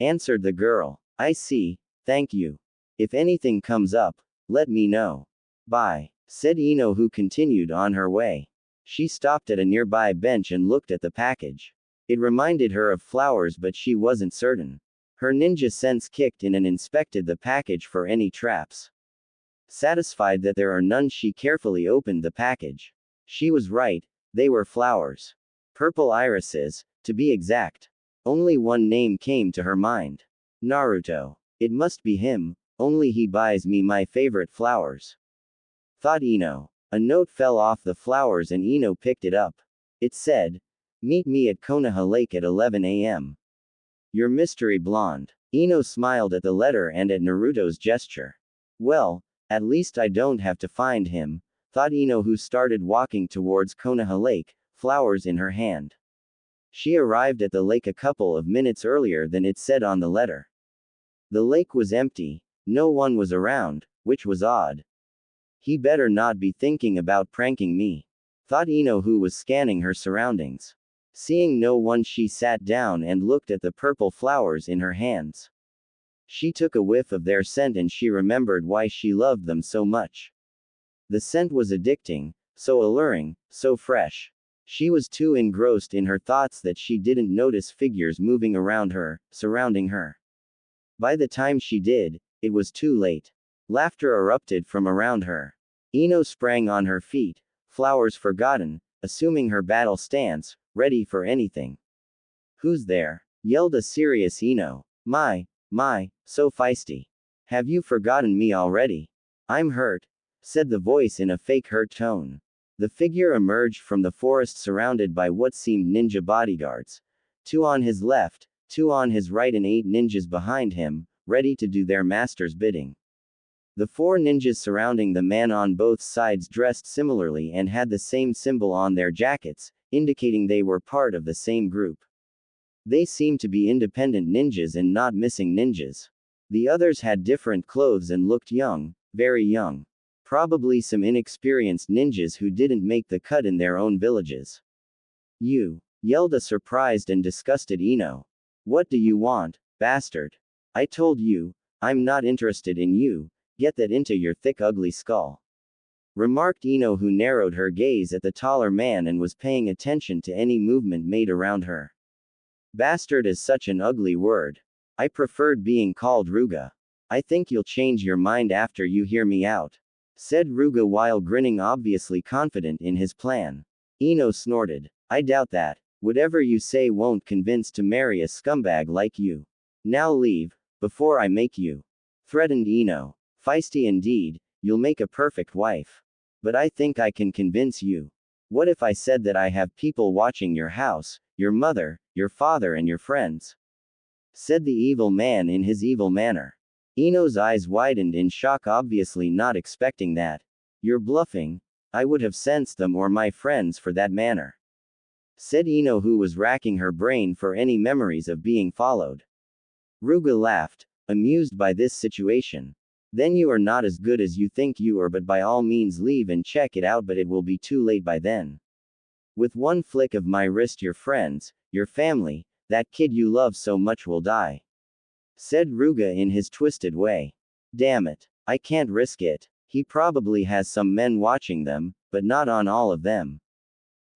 A: Answered the girl. I see, thank you. If anything comes up, let me know. Bye, said Ino, who continued on her way. She stopped at a nearby bench and looked at the package. It reminded her of flowers, but she wasn't certain. Her ninja sense kicked in and inspected the package for any traps. Satisfied that there are none, she carefully opened the package. She was right, they were flowers. Purple irises, to be exact. Only one name came to her mind. Naruto. It must be him, only he buys me my favorite flowers. Thought Ino. A note fell off the flowers and Ino picked it up. It said, meet me at Konoha Lake at 11 a.m. Your mystery blonde. Ino smiled at the letter and at Naruto's gesture. Well, at least I don't have to find him, thought Ino, who started walking towards Konoha Lake, flowers in her hand. She arrived at the lake a couple of minutes earlier than it said on the letter. The lake was empty, no one was around, which was odd. He better not be thinking about pranking me, thought Ino, who was scanning her surroundings. Seeing no one, she sat down and looked at the purple flowers in her hands. She took a whiff of their scent and she remembered why she loved them so much. The scent was addicting, so alluring, so fresh. She was too engrossed in her thoughts that she didn't notice figures moving around her, surrounding her. By the time she did, it was too late. Laughter erupted from around her. Ino sprang on her feet, flowers forgotten, assuming her battle stance, ready for anything. Who's there? Yelled a serious Ino. My, so feisty. Have you forgotten me already? I'm hurt, said the voice in a fake hurt tone. The figure emerged from the forest surrounded by what seemed ninja bodyguards. 2 on his left, 2 on his right and 8 ninjas behind him, ready to do their master's bidding. The 4 ninjas surrounding the man on both sides dressed similarly and had the same symbol on their jackets, indicating they were part of the same group. They seemed to be independent ninjas and not missing ninjas. The others had different clothes and looked young, very young. Probably some inexperienced ninjas who didn't make the cut in their own villages. You, yelled a surprised and disgusted Ino. What do you want, bastard? I told you, I'm not interested in you, get that into your thick ugly skull. Remarked Ino, who narrowed her gaze at the taller man and was paying attention to any movement made around her. Bastard is such an ugly word. I preferred being called Ruga. I think you'll change your mind after you hear me out, said Ruga while grinning, obviously confident in his plan. Ino snorted. I doubt that. Whatever you say won't convince to marry a scumbag like you. Now leave, before I make you. Threatened Ino. Feisty indeed, you'll make a perfect wife. But I think I can convince you. What if I said that I have people watching your house, your mother, your father and your friends? Said the evil man in his evil manner. Ino's eyes widened in shock, obviously not expecting that. You're bluffing. I would have sensed them, or my friends for that matter. Said Ino, who was racking her brain for any memories of being followed. Ruga laughed, amused by this situation. Then you are not as good as you think you are, but by all means leave and check it out, but it will be too late by then. With one flick of my wrist your friends, your family, that kid you love so much will die. said Ruga in his twisted way. Damn it. I can't risk it. He probably has some men watching them, but not on all of them.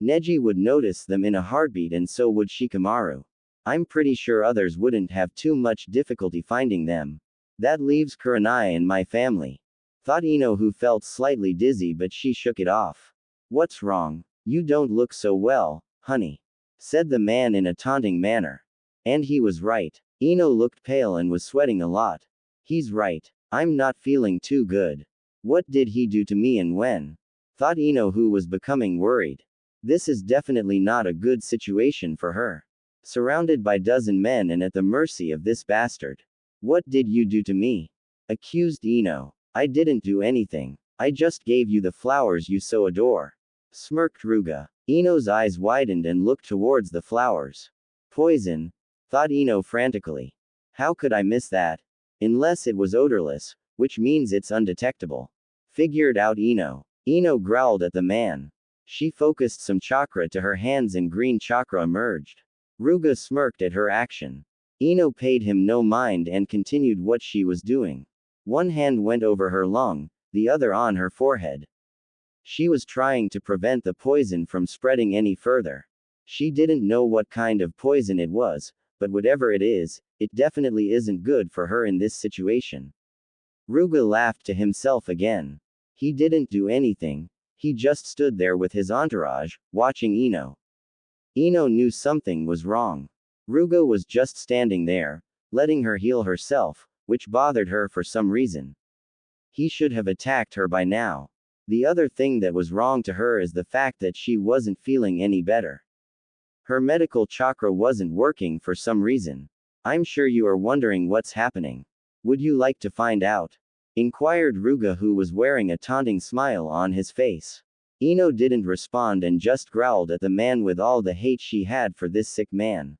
A: Neji would notice them in a heartbeat and so would Shikamaru. I'm pretty sure others wouldn't have too much difficulty finding them. That leaves Kurenai and my family. Thought Ino, who felt slightly dizzy, but she shook it off. What's wrong? You don't look so well, honey, said the man in a taunting manner. And he was right. Ino looked pale and was sweating a lot. He's right. I'm not feeling too good. What did he do to me and when? Thought Ino, who was becoming worried. This is definitely not a good situation for her. Surrounded by dozen men and at the mercy of this bastard. What did you do to me? Accused Ino. I didn't do anything. I just gave you the flowers you so adore. Smirked Ruga. Ino's eyes widened and looked towards the flowers. Poison? Thought Ino frantically. How could I miss that? Unless it was odorless, which means it's undetectable. Figured out Ino. Ino growled at the man. She focused some chakra to her hands and green chakra emerged. Ruga smirked at her action. Ino paid him no mind and continued what she was doing. One hand went over her lung, the other on her forehead. She was trying to prevent the poison from spreading any further. She didn't know what kind of poison it was, but whatever it is, it definitely isn't good for her in this situation. Ruga laughed to himself again. He didn't do anything, he just stood there with his entourage, watching Ino. Ino knew something was wrong. Ruga was just standing there, letting her heal herself, which bothered her for some reason. He should have attacked her by now. The other thing that was wrong to her is the fact that she wasn't feeling any better. Her medical chakra wasn't working for some reason. I'm sure you are wondering what's happening. Would you like to find out? Inquired Ruga, who was wearing a taunting smile on his face. Ino didn't respond and just growled at the man with all the hate she had for this sick man.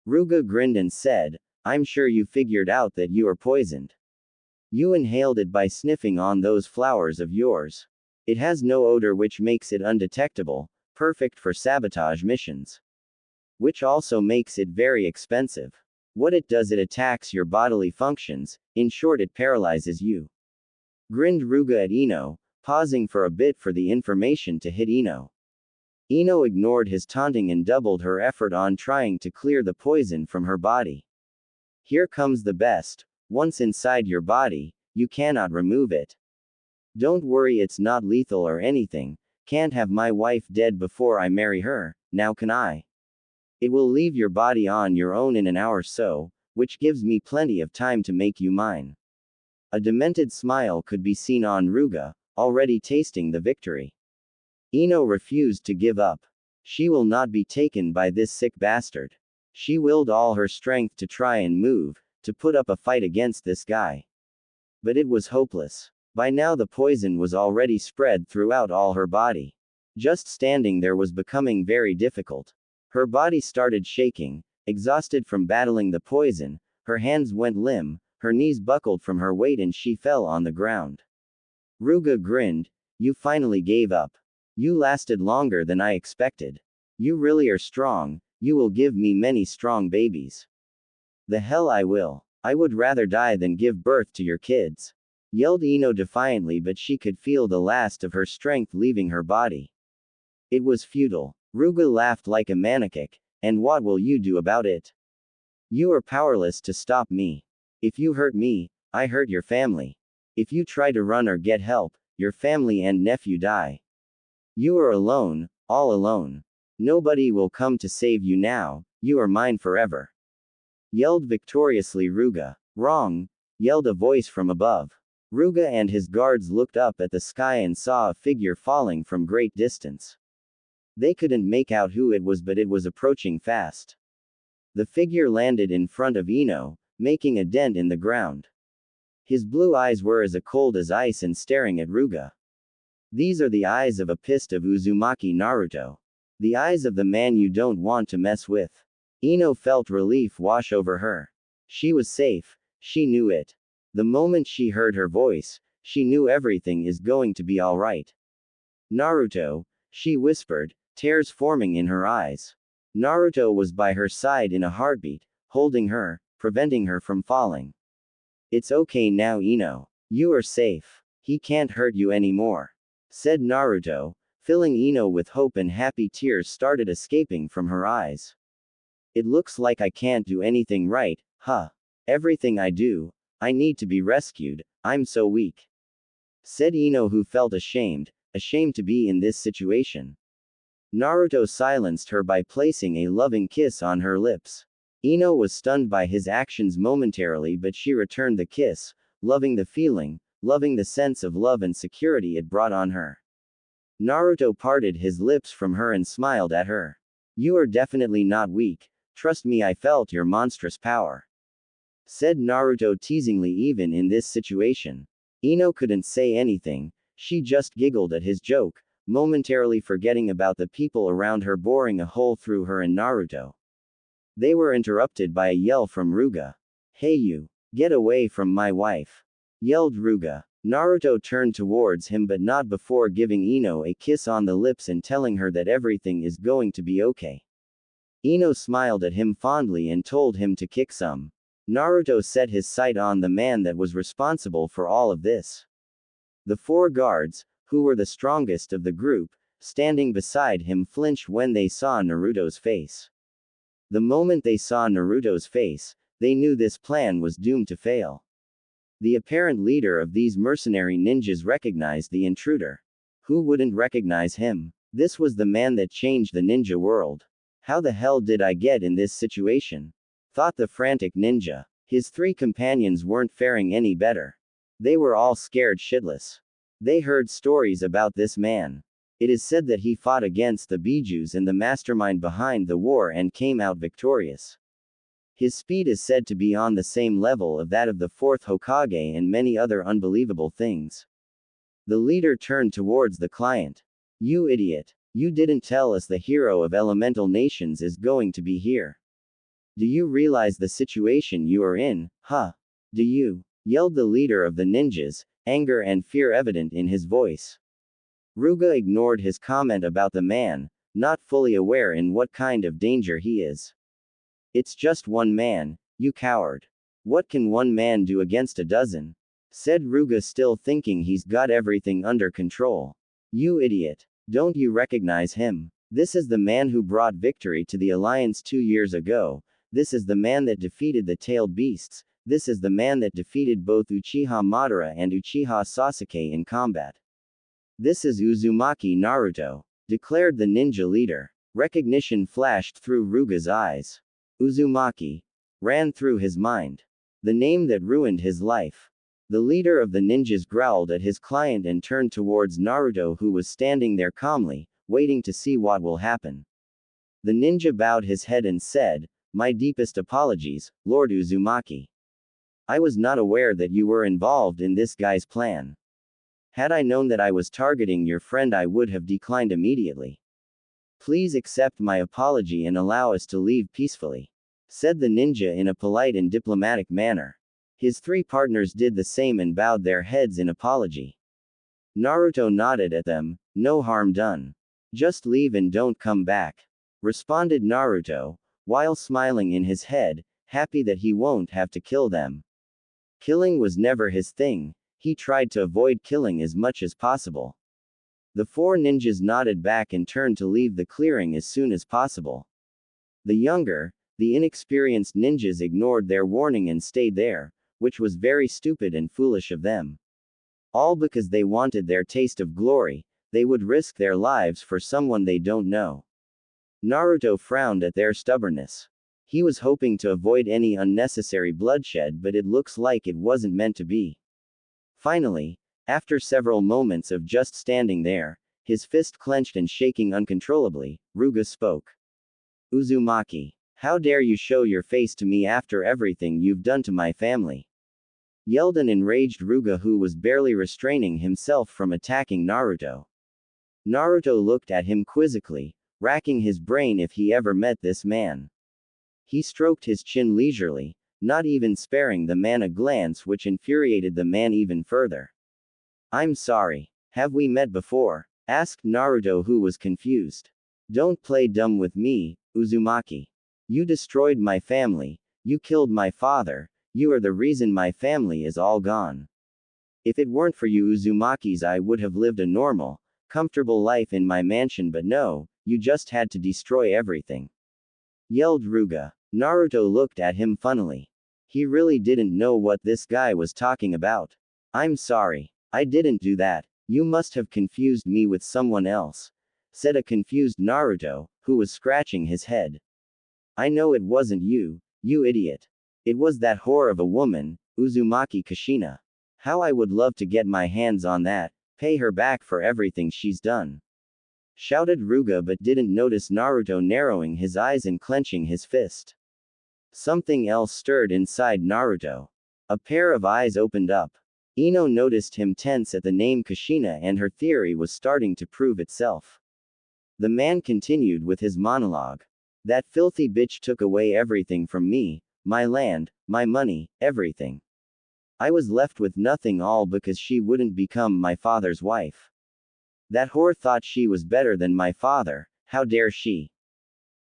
A: Ruga grinned and said, I'm sure you figured out that you are poisoned. You inhaled it by sniffing on those flowers of yours. It has no odor, which makes it undetectable, perfect for sabotage missions. Which also makes it very expensive. What it does, it attacks your bodily functions, in short it paralyzes you. Grinned Ruga at Ino, pausing for a bit for the information to hit Ino. Ino ignored his taunting and doubled her effort on trying to clear the poison from her body. Here comes the best. Once inside your body, you cannot remove it. Don't worry, it's not lethal or anything. Can't have my wife dead before I marry her, now can I? It will leave your body on your own in an hour or so, which gives me plenty of time to make you mine. A demented smile could be seen on Ruga, already tasting the victory. Ino refused to give up. She will not be taken by this sick bastard. She willed all her strength to try and move, to put up a fight against this guy. But it was hopeless. By now the poison was already spread throughout all her body. Just standing there was becoming very difficult. Her body started shaking, exhausted from battling the poison, her hands went limp, her knees buckled from her weight and she fell on the ground. Ruga grinned, you finally gave up. You lasted longer than I expected. You really are strong, you will give me many strong babies. The hell I will. I would rather die than give birth to your kids. Yelled Ino defiantly, but she could feel the last of her strength leaving her body. It was futile. Ruga laughed like a maniac, and what will you do about it? You are powerless to stop me. If you hurt me, I hurt your family. If you try to run or get help, your family and nephew die. You are alone, all alone. Nobody will come to save you now, you are mine forever. Yelled victoriously Ruga. Wrong, yelled a voice from above. Ruga and his guards looked up at the sky and saw a figure falling from great distance. They couldn't make out who it was, but it was approaching fast. The figure landed in front of Ino, making a dent in the ground. His blue eyes were as cold as ice and staring at Ruga. These are the eyes of a pissed of Uzumaki Naruto. The eyes of the man you don't want to mess with. Ino felt relief wash over her. She was safe, she knew it. The moment she heard her voice, she knew everything is going to be alright. Naruto, she whispered, tears forming in her eyes. Naruto was by her side in a heartbeat, holding her, preventing her from falling. It's okay now, Ino. You are safe. He can't hurt you anymore, said Naruto, filling Ino with hope, and happy tears started escaping from her eyes. It looks like I can't do anything right, huh? Everything I do, I need to be rescued, I'm so weak, said Ino, who felt ashamed to be in this situation. Naruto silenced her by placing a loving kiss on her lips. Ino was stunned by his actions momentarily, but she returned the kiss, loving the feeling, loving the sense of love and security it brought on her. Naruto parted his lips from her and smiled at her. You are definitely not weak, trust me, I felt your monstrous power, said Naruto teasingly. Even in this situation, Ino couldn't say anything, she just giggled at his joke, momentarily forgetting about the people around her, boring a hole through her and Naruto. They were interrupted by a yell from Ruga. Hey you! Get away from my wife! Yelled Ruga. Naruto turned towards him, but not before giving Ino a kiss on the lips and telling her that everything is going to be okay. Ino smiled at him fondly and told him to kick some. Naruto set his sight on the man that was responsible for all of this. The four guards, who were the strongest of the group, standing beside him, flinched when they saw Naruto's face. The moment they saw Naruto's face, they knew this plan was doomed to fail. The apparent leader of these mercenary ninjas recognized the intruder. Who wouldn't recognize him? This was the man that changed the ninja world. How the hell did I get in this situation? Thought the frantic ninja. His three companions weren't faring any better. They were all scared shitless. They heard stories about this man. It is said that he fought against the Bijus and the mastermind behind the war and came out victorious. His speed is said to be on the same level of that of the fourth Hokage and many other unbelievable things. The leader turned towards the client. You idiot. You didn't tell us the hero of elemental nations is going to be here. Do you realize the situation you are in, huh? Do you? Yelled the leader of the ninjas, anger and fear evident in his voice. Ruga ignored his comment about the man, not fully aware in what kind of danger he is. It's just one man, you coward. What can one man do against a dozen? Said Ruga, still thinking he's got everything under control. You idiot. Don't you recognize him? This is the man who brought victory to the Alliance 2 years ago. This is the man that defeated the tailed beasts. This is the man that defeated both Uchiha Madara and Uchiha Sasuke in combat. This is Uzumaki Naruto, declared the ninja leader. Recognition flashed through Ruga's eyes. Uzumaki ran through his mind. The name that ruined his life. The leader of the ninjas growled at his client and turned towards Naruto, who was standing there calmly, waiting to see what will happen. The ninja bowed his head and said, My deepest apologies, Lord Uzumaki. I was not aware that you were involved in this guy's plan. Had I known that I was targeting your friend, I would have declined immediately. Please accept my apology and allow us to leave peacefully, said the ninja in a polite and diplomatic manner. His three partners did the same and bowed their heads in apology. Naruto nodded at them. No harm done. Just leave and don't come back, responded Naruto, while smiling in his head, happy that he won't have to kill them. Killing was never his thing. He tried to avoid killing as much as possible. The four ninjas nodded back and turned to leave the clearing as soon as possible. The younger, the inexperienced ninjas ignored their warning and stayed there, which was very stupid and foolish of them. All because they wanted their taste of glory. They would risk their lives for someone they don't know. Naruto frowned at their stubbornness. He was hoping to avoid any unnecessary bloodshed, but it looks like it wasn't meant to be. Finally, after several moments of just standing there, his fist clenched and shaking uncontrollably, Ruga spoke. Uzumaki, how dare you show your face to me after everything you've done to my family? Yelled an enraged Ruga, who was barely restraining himself from attacking Naruto. Naruto looked at him quizzically, racking his brain if he ever met this man. He stroked his chin leisurely, not even sparing the man a glance, which infuriated the man even further. I'm sorry. Have we met before? Asked Naruto, who was confused. Don't play dumb with me, Uzumaki. You destroyed my family, You killed my father. You are the reason my family is all gone. If it weren't for you Uzumakis, I would have lived a normal, comfortable life in my mansion, but no, you just had to destroy everything," yelled Ruga. Naruto looked at him funnily. He really didn't know what this guy was talking about. "I'm sorry. I didn't do that. You must have confused me with someone else," said a confused Naruto, who was scratching his head. "I know it wasn't you, you idiot. It was that whore of a woman, Uzumaki Kushina. How I would love to get my hands on that, pay her back for everything she's done," shouted Ruga, but didn't notice Naruto narrowing his eyes and clenching his fist. Something else stirred inside Naruto. A pair of eyes opened up. Ino noticed him tense at the name Kushina, and her theory was starting to prove itself. The man continued with his monologue. "That filthy bitch took away everything from me, my land, my money, everything. I was left with nothing, all because she wouldn't become my father's wife. That whore thought she was better than my father, how dare she?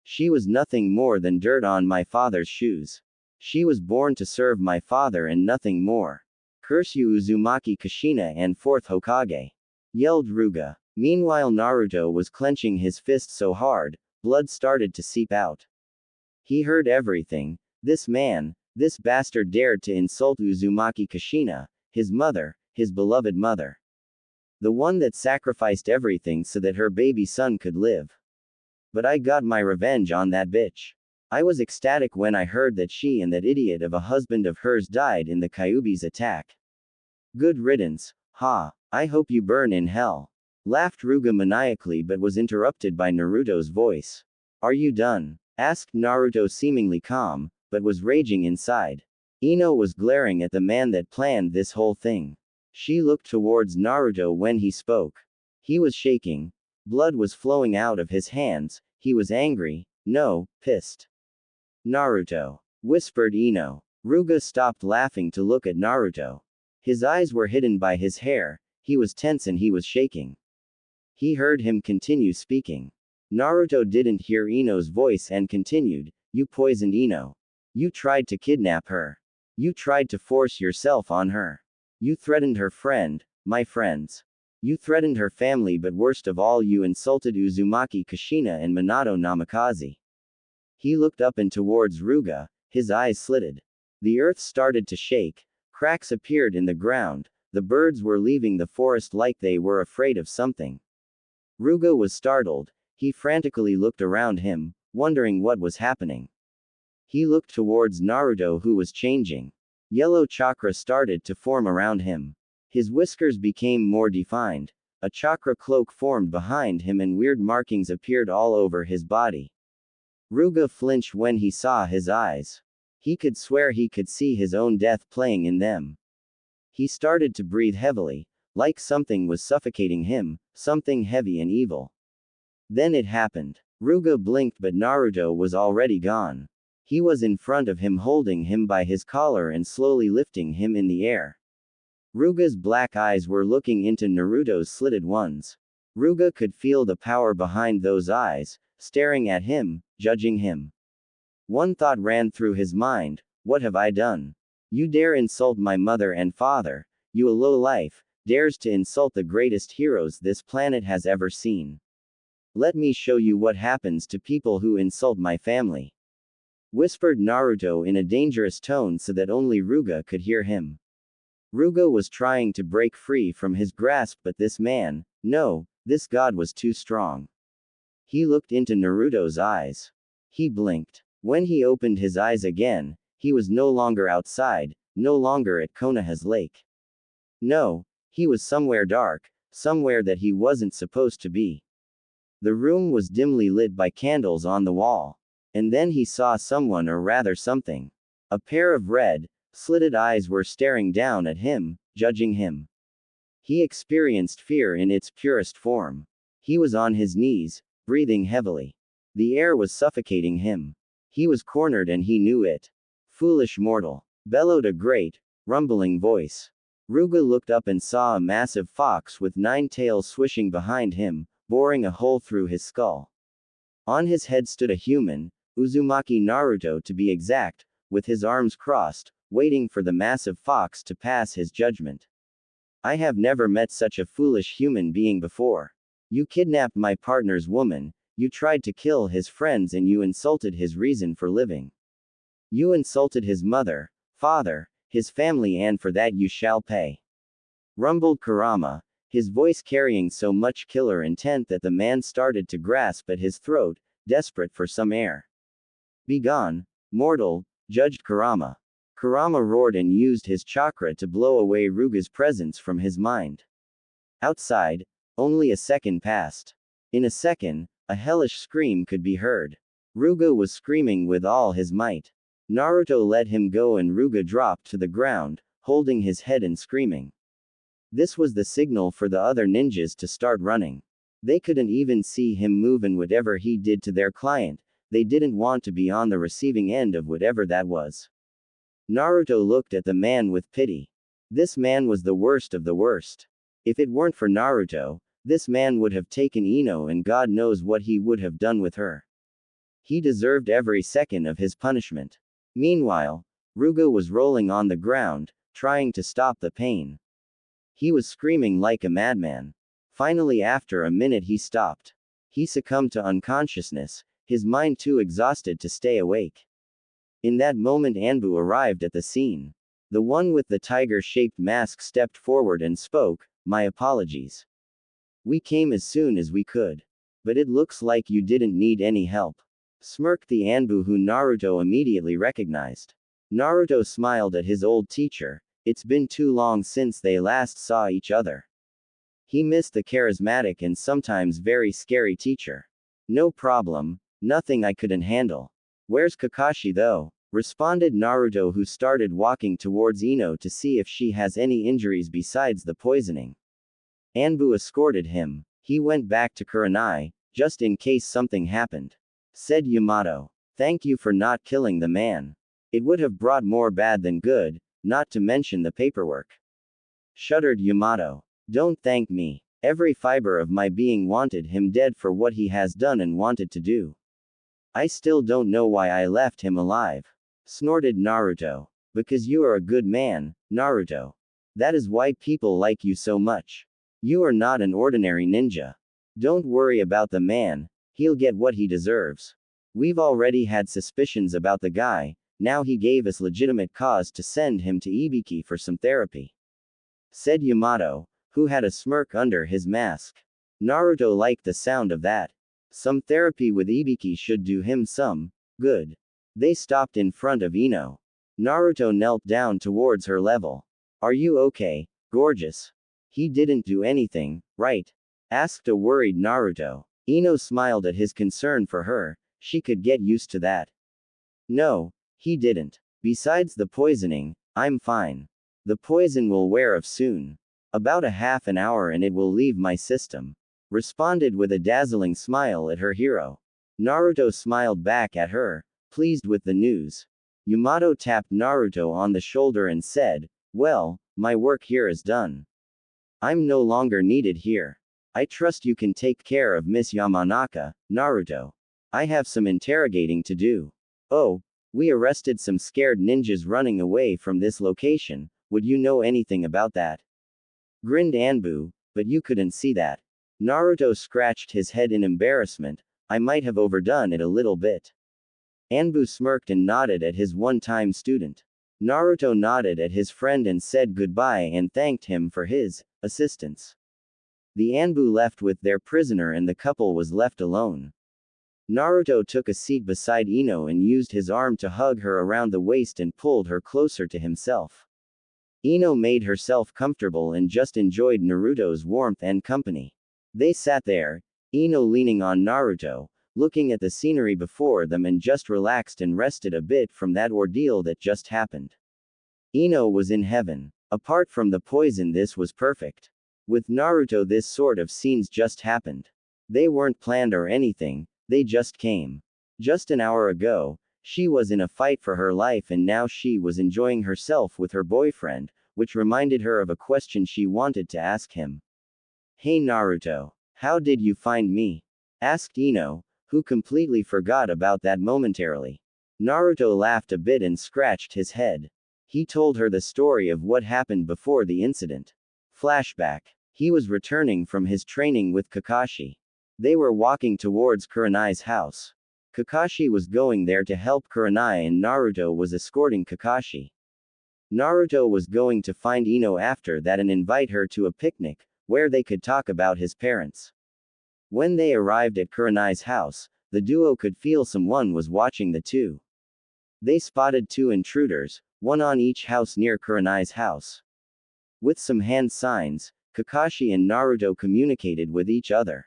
A: She was nothing more than dirt on my father's shoes. She was born to serve my father and nothing more. Curse you Uzumaki Kushina and 4th Hokage," yelled Ruga. Meanwhile Naruto was clenching his fist so hard, blood started to seep out. He heard everything. This man, this bastard dared to insult Uzumaki Kushina, his mother, his beloved mother. The one that sacrificed everything so that her baby son could live. But I got my revenge on that bitch. I was ecstatic when I heard that she and that idiot of a husband of hers died in the Kyuubi's attack. Good riddance, ha, I hope you burn in hell," laughed Ruga maniacally, but was interrupted by Naruto's voice. "Are you done?" asked Naruto, seemingly calm, but was raging inside. Ino was glaring at the man that planned this whole thing. She looked towards Naruto when he spoke. He was shaking. Blood was flowing out of his hands. He was angry, no, pissed. "Naruto," whispered Ino. Ruga stopped laughing to look at Naruto. His eyes were hidden by his hair. He was tense and he was shaking. He heard him continue speaking. Naruto didn't hear Ino's voice and continued, "You poisoned Ino. You tried to kidnap her. You tried to force yourself on her. You threatened her friend, my friends. You threatened her family, but worst of all, you insulted Uzumaki Kushina and Minato Namikaze." He looked up and towards Ruga, his eyes slitted. The earth started to shake, cracks appeared in the ground, the birds were leaving the forest like they were afraid of something. Ruga was startled. He frantically looked around him, wondering what was happening. He looked towards Naruto, who was changing. Yellow chakra started to form around him. His whiskers became more defined. A chakra cloak formed behind him and weird markings appeared all over his body. Ruga flinched when he saw his eyes. He could swear he could see his own death playing in them. He started to breathe heavily, like something was suffocating him, something heavy and evil. Then it happened. Ruga blinked, but Naruto was already gone. He was in front of him, holding him by his collar and slowly lifting him in the air. Ruga's black eyes were looking into Naruto's slitted ones. Ruga could feel the power behind those eyes, staring at him, judging him. One thought ran through his mind, "What have I done? You dare insult my mother and father, you a low-life, dares to insult the greatest heroes this planet has ever seen. Let me show you what happens to people who insult my family," whispered Naruto in a dangerous tone so that only Ruga could hear him. Ruga was trying to break free from his grasp, but this man, no, this god was too strong. He looked into Naruto's eyes. He blinked. When he opened his eyes again, he was no longer outside, no longer at Konoha's lake. No, he was somewhere dark, somewhere that he wasn't supposed to be. The room was dimly lit by candles on the wall. And then he saw someone, or rather something. A pair of red, slitted eyes were staring down at him, judging him. He experienced fear in its purest form. He was on his knees, breathing heavily. The air was suffocating him. He was cornered and he knew it. "Foolish mortal," bellowed a great, rumbling voice. Ruga looked up and saw a massive fox with 9 tails swishing behind him, boring a hole through his skull. On his head stood a human, Uzumaki Naruto to be exact, with his arms crossed, waiting for the massive fox to pass his judgment. I have never met such a foolish human being before. You kidnapped my partner's woman, you tried to kill his friends, and you insulted his reason for living. You insulted his mother, father, his family, and for that you shall pay. Rumbled Kurama, his voice carrying so much killer intent that the man started to grasp at his throat, desperate for some air. Begone, mortal, judged Kurama. Kurama roared and used his chakra to blow away Ruga's presence from his mind. Outside, only a second passed. In a second, a hellish scream could be heard. Ruga was screaming with all his might. Naruto let him go and Ruga dropped to the ground, holding his head and screaming. This was the signal for the other ninjas to start running. They couldn't even see him move, and whatever he did to their client, they didn't want to be on the receiving end of whatever that was. Naruto looked at the man with pity. This man was the worst of the worst. If it weren't for Naruto, this man would have taken Ino and God knows what he would have done with her. He deserved every second of his punishment. Meanwhile, Ruga was rolling on the ground, trying to stop the pain. He was screaming like a madman. Finally, after a minute, he stopped. He succumbed to unconsciousness, his mind too exhausted to stay awake. In that moment, Anbu arrived at the scene. The one with the tiger-shaped mask stepped forward and spoke, "My apologies. We came as soon as we could. But it looks like you didn't need any help." Smirked the Anbu, who Naruto immediately recognized. Naruto smiled at his old teacher. It's been too long since they last saw each other. He missed the charismatic and sometimes very scary teacher. "No problem, nothing I couldn't handle. Where's Kakashi though?" responded Naruto, who started walking towards Ino to see if she has any injuries besides the poisoning. Anbu escorted him. He went back to Kurenai, just in case something happened. Said Yamato. "Thank you for not killing the man. It would have brought more bad than good, not to mention the paperwork." Shuddered Yamato. "Don't thank me. Every fiber of my being wanted him dead for what he has done and wanted to do. I still don't know why I left him alive." Snorted Naruto. "Because you are a good man, Naruto. That is why people like you so much. You are not an ordinary ninja. Don't worry about the man, he'll get what he deserves. We've already had suspicions about the guy, now he gave us legitimate cause to send him to Ibiki for some therapy." Said Yamato, who had a smirk under his mask. Naruto liked the sound of that. Some therapy with Ibiki should do him some good. They stopped in front of Ino. Naruto knelt down towards her level. "Are you okay, gorgeous? He didn't do anything, right?" asked a worried Naruto. Ino smiled at his concern for her. She could get used to that. "No, he didn't. Besides the poisoning, I'm fine. The poison will wear off soon. About a half an hour and it will leave my system." Responded with a dazzling smile at her hero. Naruto smiled back at her, pleased with the news. Yamato tapped Naruto on the shoulder and said, "Well, my work here is done. I'm no longer needed here. I trust you can take care of Miss Yamanaka, Naruto. I have some interrogating to do." "Oh, we arrested some scared ninjas running away from this location. Would you know anything about that?" Grinned Anbu, "But you couldn't see that." Naruto scratched his head in embarrassment. "I might have overdone it a little bit." Anbu smirked and nodded at his one-time student. Naruto nodded at his friend and said goodbye and thanked him for his assistance. The Anbu left with their prisoner and the couple was left alone. Naruto took a seat beside Ino and used his arm to hug her around the waist and pulled her closer to himself. Ino made herself comfortable and just enjoyed Naruto's warmth and company. They sat there, Ino leaning on Naruto, looking at the scenery before them and just relaxed and rested a bit from that ordeal that just happened. Ino was in heaven. Apart from the poison, this was perfect. With Naruto, this sort of scenes just happened. They weren't planned or anything, they just came. Just an hour ago, she was in a fight for her life and now she was enjoying herself with her boyfriend, which reminded her of a question she wanted to ask him. "Hey Naruto, how did you find me?" asked Ino, who completely forgot about that momentarily. Naruto laughed a bit and scratched his head. He told her the story of what happened before the incident. Flashback. He was returning from his training with Kakashi. They were walking towards Kurenai's house. Kakashi was going there to help Kurenai and Naruto was escorting Kakashi. Naruto was going to find Ino after that and invite her to a picnic, where they could talk about his parents. When they arrived at Kurenai's house, the duo could feel someone was watching the two. They spotted two intruders, one on each house near Kurenai's house. With some hand signs, Kakashi and Naruto communicated with each other.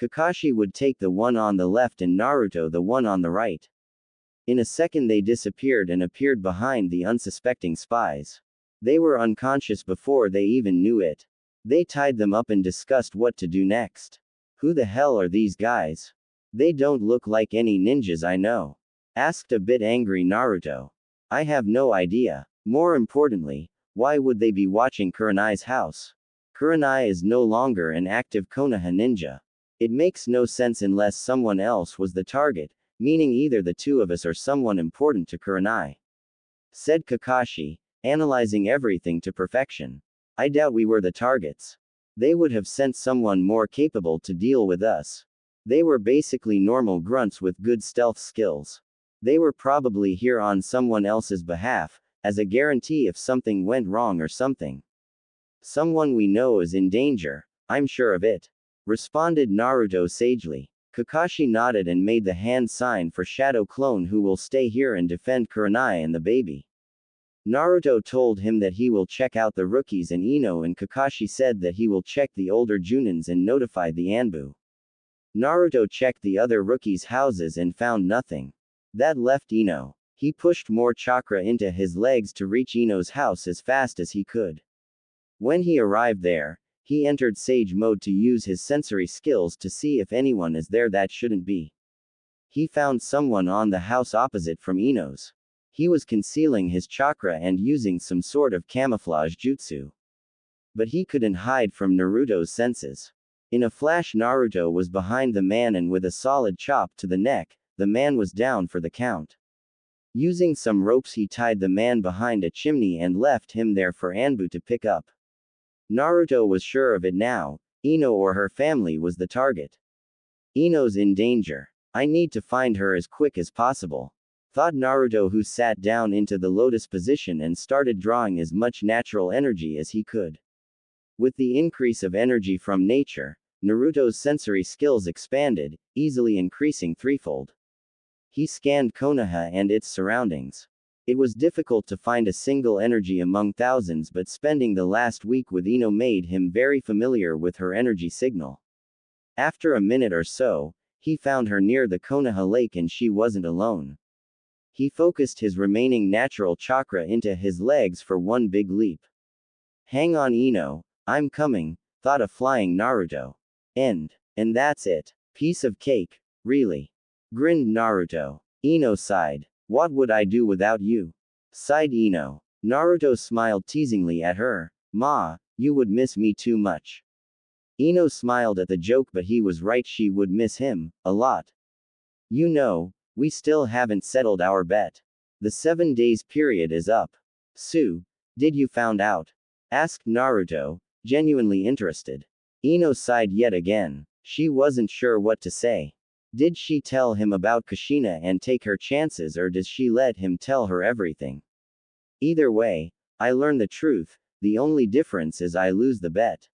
A: Kakashi would take the one on the left and Naruto the one on the right. In a second they disappeared and appeared behind the unsuspecting spies. They were unconscious before they even knew it. They tied them up and discussed what to do next. Who the hell are these guys? They don't look like any ninjas I know. Asked a bit angry Naruto. I have no idea. More importantly, why would they be watching Kurenai's house? Kurenai is no longer an active Konoha ninja. It makes no sense unless someone else was the target, meaning either the two of us or someone important to Kurenai. Said Kakashi, analyzing everything to perfection. I doubt we were the targets. They would have sent someone more capable to deal with us. They were basically normal grunts with good stealth skills. They were probably here on someone else's behalf, as a guarantee if something went wrong or something. Someone we know is in danger, I'm sure of it. Responded Naruto sagely. Kakashi nodded and made the hand sign for Shadow Clone who will stay here and defend Kurenai and the baby. Naruto told him that he will check out the rookies and Ino, and Kakashi said that he will check the older Junins and notify the Anbu. Naruto checked the other rookies' houses and found nothing. That left Ino. He pushed more chakra into his legs to reach Ino's house as fast as he could. When he arrived there, he entered Sage mode to use his sensory skills to see if anyone is there that shouldn't be. He found someone on the house opposite from Ino's. He was concealing his chakra and using some sort of camouflage jutsu. But he couldn't hide from Naruto's senses. In a flash Naruto was behind the man and with a solid chop to the neck, the man was down for the count. Using some ropes he tied the man behind a chimney and left him there for Anbu to pick up. Naruto was sure of it now, Ino or her family was the target. Ino's in danger. I need to find her as quick as possible. Thought Naruto, who sat down into the lotus position and started drawing as much natural energy as he could. With the increase of energy from nature, Naruto's sensory skills expanded, easily increasing threefold. He scanned Konoha and its surroundings. It was difficult to find a single energy among thousands, but spending the last week with Ino made him very familiar with her energy signal. After a minute or so, he found her near the Konoha lake and she wasn't alone. He focused his remaining natural chakra into his legs for one big leap. Hang on Ino, I'm coming, thought a flying Naruto. End. And that's it. Piece of cake, really. Grinned Naruto. Ino sighed. What would I do without you? Sighed Ino. Naruto smiled teasingly at her. Ma, you would miss me too much. Ino smiled at the joke, but he was right, she would miss him, a lot. You know, we still haven't settled our bet. The 7 days period is up. Sue, did you found out? Asked Naruto, genuinely interested. Ino sighed yet again. She wasn't sure what to say. Did she tell him about Kushina and take her chances, or does she let him tell her everything? Either way, I learn the truth, the only difference is I lose the bet.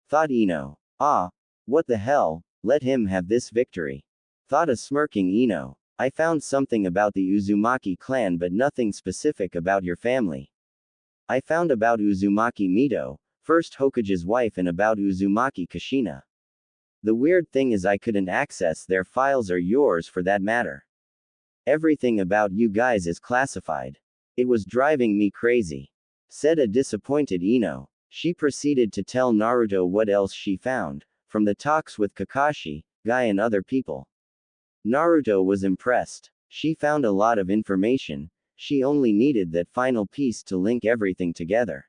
A: Thought Ino. Ah, what the hell, let him have this victory. Thought a smirking Ino. I found something about the Uzumaki clan but nothing specific about your family. I found about Uzumaki Mito, first Hokage's wife, and about Uzumaki Kushina. The weird thing is I couldn't access their files or yours for that matter. Everything about you guys is classified. It was driving me crazy. Said a disappointed Ino. She proceeded to tell Naruto what else she found, from the talks with Kakashi, Guy and other people. Naruto was impressed. She found a lot of information, she only needed that final piece to link everything together.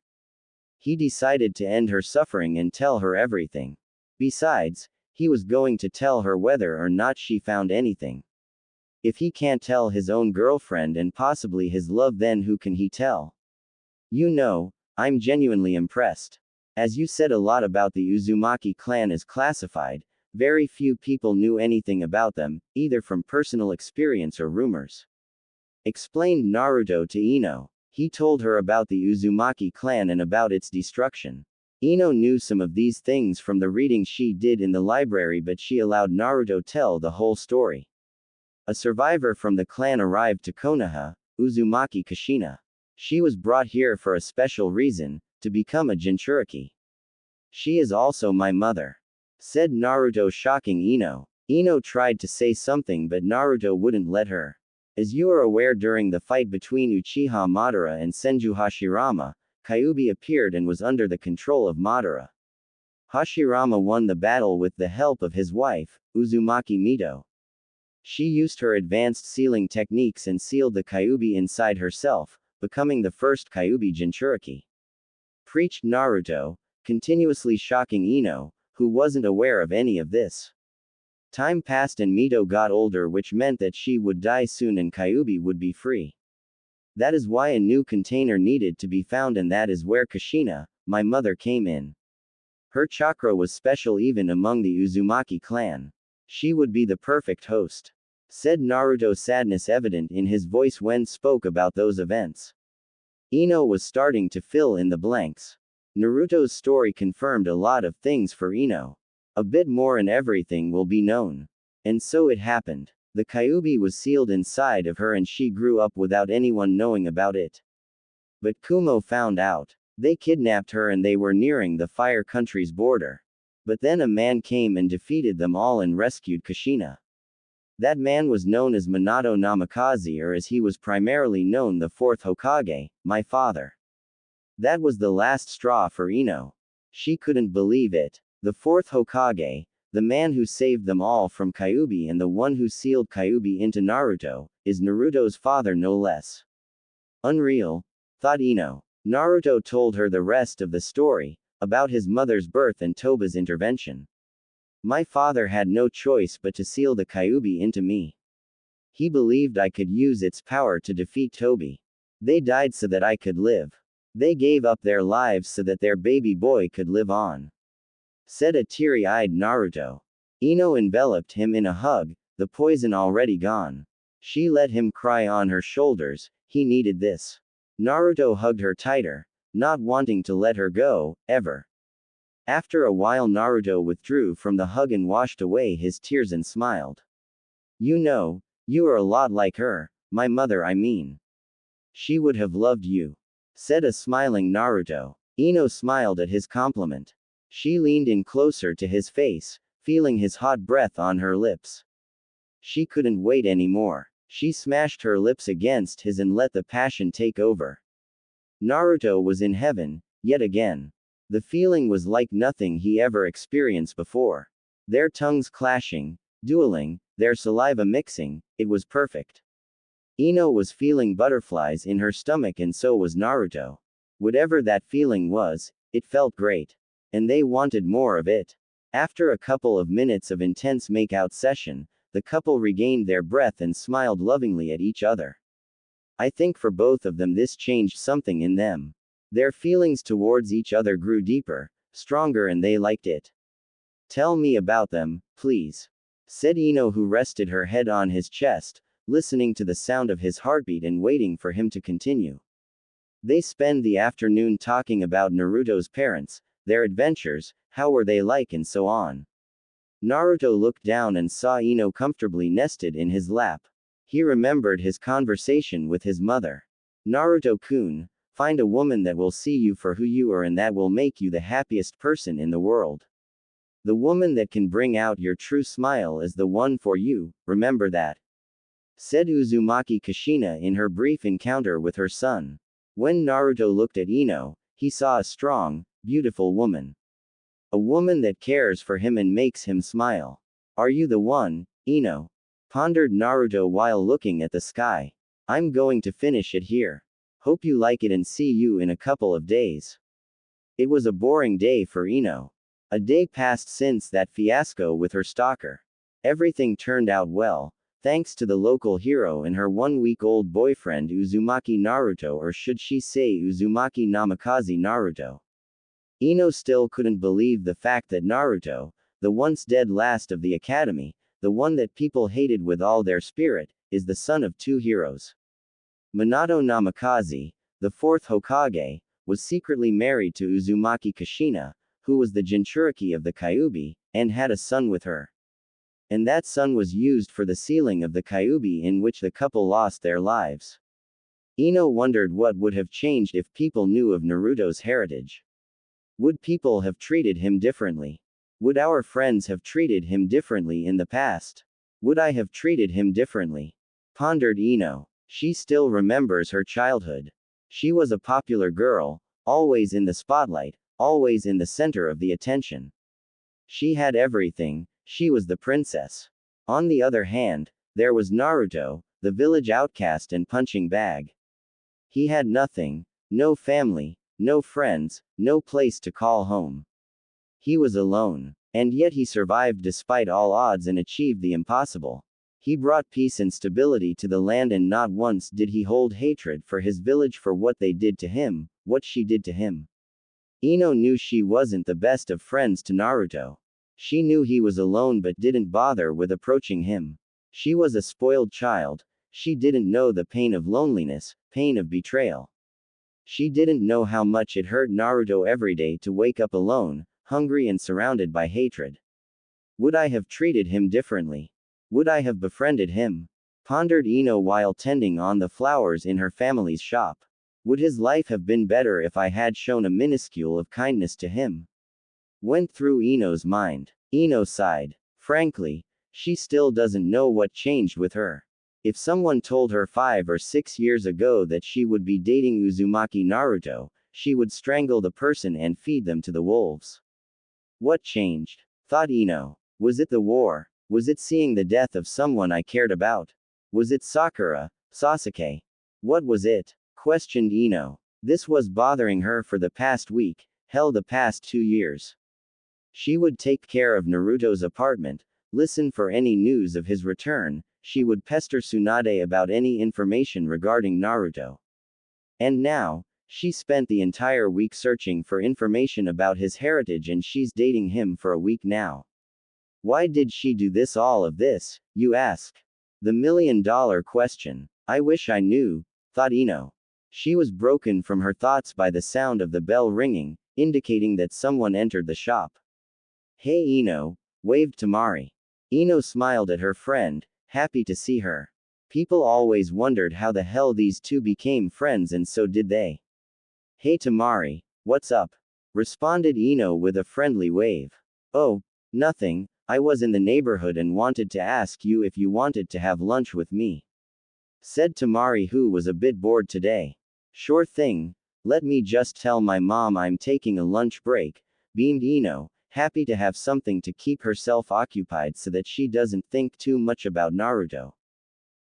A: He decided to end her suffering and tell her everything. Besides, he was going to tell her whether or not she found anything. If he can't tell his own girlfriend and possibly his love, then who can he tell? You know, I'm genuinely impressed. As you said, a lot about the Uzumaki clan is classified. Very few people knew anything about them, either from personal experience or rumors. Explained Naruto to Ino. He told her about the Uzumaki clan and about its destruction. Ino knew some of these things from the reading she did in the library, but she allowed Naruto tell the whole story. A survivor from the clan arrived to Konoha, Uzumaki Kushina. She was brought here for a special reason, to become a Jinchuriki. She is also my mother, said Naruto, shocking Ino. Ino tried to say something, but Naruto wouldn't let her. As you are aware, during the fight between Uchiha Madara and Senju Hashirama, Kyuubi appeared and was under the control of Madara. Hashirama won the battle with the help of his wife, Uzumaki Mito. She used her advanced sealing techniques and sealed the Kyuubi inside herself, becoming the first Kyuubi Jinchuriki. Preached Naruto, continuously shocking Ino, who wasn't aware of any of this. Time passed and Mito got older, which meant that she would die soon and Kyuubi would be free. That is why a new container needed to be found, and that is where Kushina, my mother, came in. Her chakra was special even among the Uzumaki clan. She would be the perfect host, said Naruto, sadness evident in his voice when spoke about those events. Ino was starting to fill in the blanks. Naruto's story confirmed a lot of things for Ino. A bit more and everything will be known. And so it happened. The Kyuubi was sealed inside of her and she grew up without anyone knowing about it. But Kumo found out. They kidnapped her and they were nearing the Fire Country's border. But then a man came and defeated them all and rescued Kushina. That man was known as Minato Namikaze, or as he was primarily known, the fourth Hokage, my father. That was the last straw for Ino. She couldn't believe it. The fourth Hokage, the man who saved them all from Kyuubi and the one who sealed Kyuubi into Naruto, is Naruto's father no less. Unreal, thought Ino. Naruto told her the rest of the story, about his mother's birth and Toba's intervention. My father had no choice but to seal the Kyuubi into me. He believed I could use its power to defeat Toby. They died so that I could live. They gave up their lives so that their baby boy could live on, said a teary-eyed Naruto. Ino enveloped him in a hug, the poison already gone. She let him cry on her shoulders. He needed this. Naruto hugged her tighter, not wanting to let her go, ever. After a while Naruto withdrew from the hug and washed away his tears and smiled. You know, you are a lot like her, my mother, I mean. She would have loved you, said a smiling Naruto. Ino smiled at his compliment. She leaned in closer to his face, feeling his hot breath on her lips. She couldn't wait anymore. She smashed her lips against his and let the passion take over. Naruto was in heaven, yet again. The feeling was like nothing he ever experienced before. Their tongues clashing, dueling, their saliva mixing, it was perfect. Ino was feeling butterflies in her stomach and so was Naruto. Whatever that feeling was, it felt great. And they wanted more of it. After a couple of minutes of intense make-out session, the couple regained their breath and smiled lovingly at each other. I think for both of them this changed something in them. Their feelings towards each other grew deeper, stronger, and they liked it. Tell me about them, please, said Ino, who rested her head on his chest, listening to the sound of his heartbeat and waiting for him to continue. They spend the afternoon talking about Naruto's parents, their adventures, how were they like, and so on. Naruto looked down and saw Ino comfortably nested in his lap. He remembered his conversation with his mother. Naruto-kun, find a woman that will see you for who you are and that will make you the happiest person in the world. The woman that can bring out your true smile is the one for you, remember that, said Uzumaki Kushina in her brief encounter with her son. When Naruto looked at Ino, he saw a strong, beautiful woman. A woman that cares for him and makes him smile. Are you the one, Ino? Pondered Naruto while looking at the sky. I'm going to finish it here. Hope you like it and see you in a couple of days. It was a boring day for Ino. A day passed since that fiasco with her stalker. Everything turned out well, thanks to the local hero and her 1-week-old boyfriend Uzumaki Naruto, or should she say Uzumaki Namikaze Naruto. Ino still couldn't believe the fact that Naruto, the once dead last of the academy, the one that people hated with all their spirit, is the son of two heroes. Minato Namikaze, the fourth Hokage, was secretly married to Uzumaki Kushina, who was the Jinchuriki of the Kyuubi, and had a son with her. And that son was used for the sealing of the Kyuubi in which the couple lost their lives. Ino wondered what would have changed if people knew of Naruto's heritage. Would people have treated him differently? Would our friends have treated him differently in the past? Would I have treated him differently? Pondered Ino. She still remembers her childhood. She was a popular girl, always in the spotlight, always in the center of the attention. She had everything, she was the princess. On the other hand, there was Naruto, the village outcast and punching bag. He had nothing, no family, no friends, no place to call home. He was alone. And yet he survived despite all odds and achieved the impossible. He brought peace and stability to the land, and not once did he hold hatred for his village for what they did to him, what she did to him. Ino knew she wasn't the best of friends to Naruto. She knew he was alone but didn't bother with approaching him. She was a spoiled child. She didn't know the pain of loneliness, pain of betrayal. She didn't know how much it hurt Naruto every day to wake up alone, hungry and surrounded by hatred. Would I have treated him differently? Would I have befriended him? Pondered Ino while tending on the flowers in her family's shop. Would his life have been better if I had shown a minuscule of kindness to him? Went through Ino's mind. Ino sighed. Frankly, she still doesn't know what changed with her. If someone told her 5 or 6 years ago that she would be dating Uzumaki Naruto, she would strangle the person and feed them to the wolves. What changed? Thought Ino. Was it the war? Was it seeing the death of someone I cared about? Was it Sakura, Sasuke? What was it? Questioned Ino. This was bothering her for the past week, hell, the past 2 years. She would take care of Naruto's apartment, listen for any news of his return, she would pester Tsunade about any information regarding Naruto. And now, she spent the entire week searching for information about his heritage, and she's dating him for a week now. Why did she do all of this, you ask? The $1,000,000 question. I wish I knew, thought Ino. She was broken from her thoughts by the sound of the bell ringing, indicating that someone entered the shop. Hey Ino, waved Tamari. Ino smiled at her friend, happy to see her. People always wondered how the hell these two became friends, and so did they. Hey Tamari, what's up? Responded Ino with a friendly wave. Oh, nothing, I was in the neighborhood and wanted to ask you if you wanted to have lunch with me. Said Tamari, who was a bit bored today. Sure thing, let me just tell my mom I'm taking a lunch break, beamed Ino, happy to have something to keep herself occupied so that she doesn't think too much about Naruto.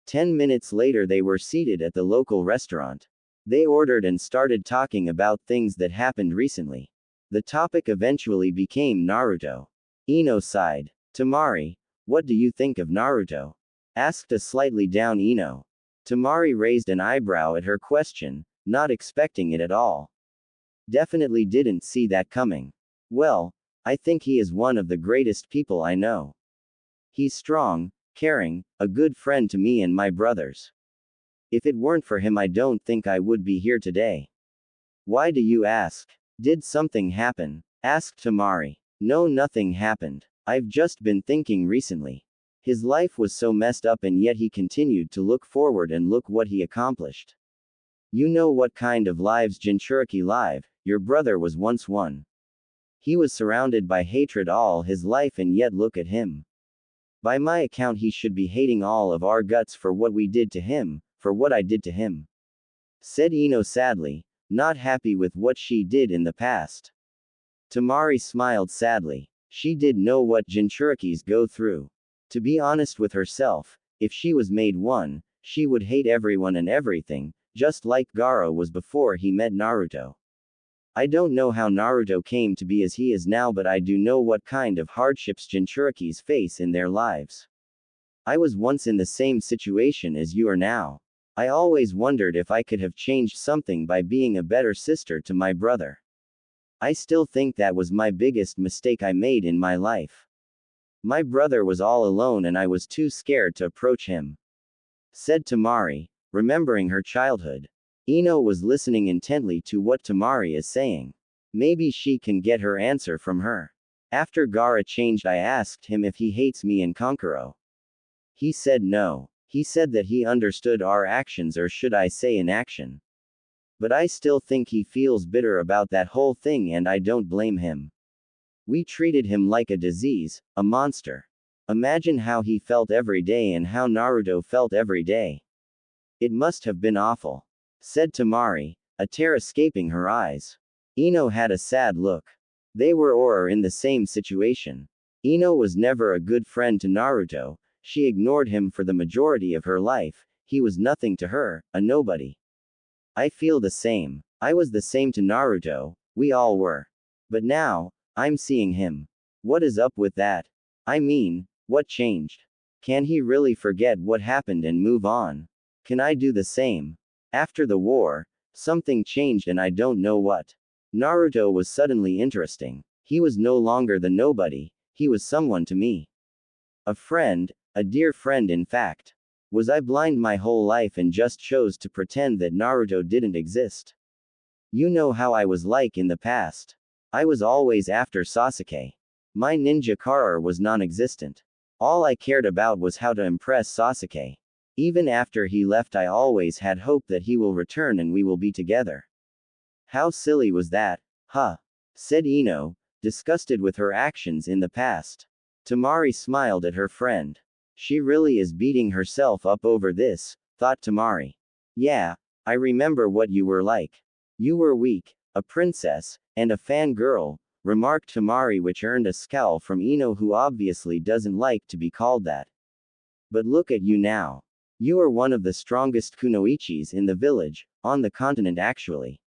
A: 10 minutes later they were seated at the local restaurant. They ordered and started talking about things that happened recently. The topic eventually became Naruto. Ino sighed. Tamari, what do you think of Naruto? Asked a slightly down Ino. Tamari raised an eyebrow at her question, not expecting it at all. Definitely didn't see that coming. Well, I think he is one of the greatest people I know. He's strong, caring, a good friend to me and my brothers. If it weren't for him, I don't think I would be here today. Why do you ask? Did something happen? Asked Tamari. No, nothing happened. I've just been thinking recently. His life was so messed up, and yet he continued to look forward, and look what he accomplished. You know what kind of lives Jinchuriki live, your brother was once one. He was surrounded by hatred all his life, and yet look at him. By my account, he should be hating all of our guts for what we did to him, for what I did to him. Said Ino sadly, not happy with what she did in the past. Tamari smiled sadly. She did know what Jinchurikis go through. To be honest with herself, if she was made one, she would hate everyone and everything, just like Gaara was before he met Naruto. I don't know how Naruto came to be as he is now, but I do know what kind of hardships Jinchurikis face in their lives. I was once in the same situation as you are now. I always wondered if I could have changed something by being a better sister to my brother. I still think that was my biggest mistake I made in my life. My brother was all alone and I was too scared to approach him," said Tamari, remembering her childhood. Ino was listening intently to what Tamari is saying. Maybe she can get her answer from her. After Gaara changed, I asked him if he hates me and Kankuro. He said no. He said that he understood our actions, or should I say inaction. But I still think he feels bitter about that whole thing, and I don't blame him. We treated him like a disease, a monster. Imagine how he felt every day and how Naruto felt every day. It must have been awful," said Tamari, a tear escaping her eyes. Ino had a sad look. They were in the same situation. Ino was never a good friend to Naruto. She ignored him for the majority of her life. He was nothing to her, a nobody. I feel the same. I was the same to Naruto, we all were. But now, I'm seeing him. What is up with that? I mean, what changed? Can he really forget what happened and move on? Can I do the same? After the war, something changed and I don't know what. Naruto was suddenly interesting. He was no longer the nobody, he was someone to me. A friend, a dear friend in fact. Was I blind my whole life and just chose to pretend that Naruto didn't exist? You know how I was like in the past. I was always after Sasuke. My ninja career was non-existent. All I cared about was how to impress Sasuke. Even after he left, I always had hope that he will return and we will be together. How silly was that, huh? Said Ino, disgusted with her actions in the past. Tamari smiled at her friend. She really is beating herself up over this, thought Tamari. Yeah, I remember what you were like. You were weak, a princess, and a fangirl, remarked Tamari, which earned a scowl from Ino, who obviously doesn't like to be called that. But look at you now. You are one of the strongest kunoichis in the village, on the continent actually.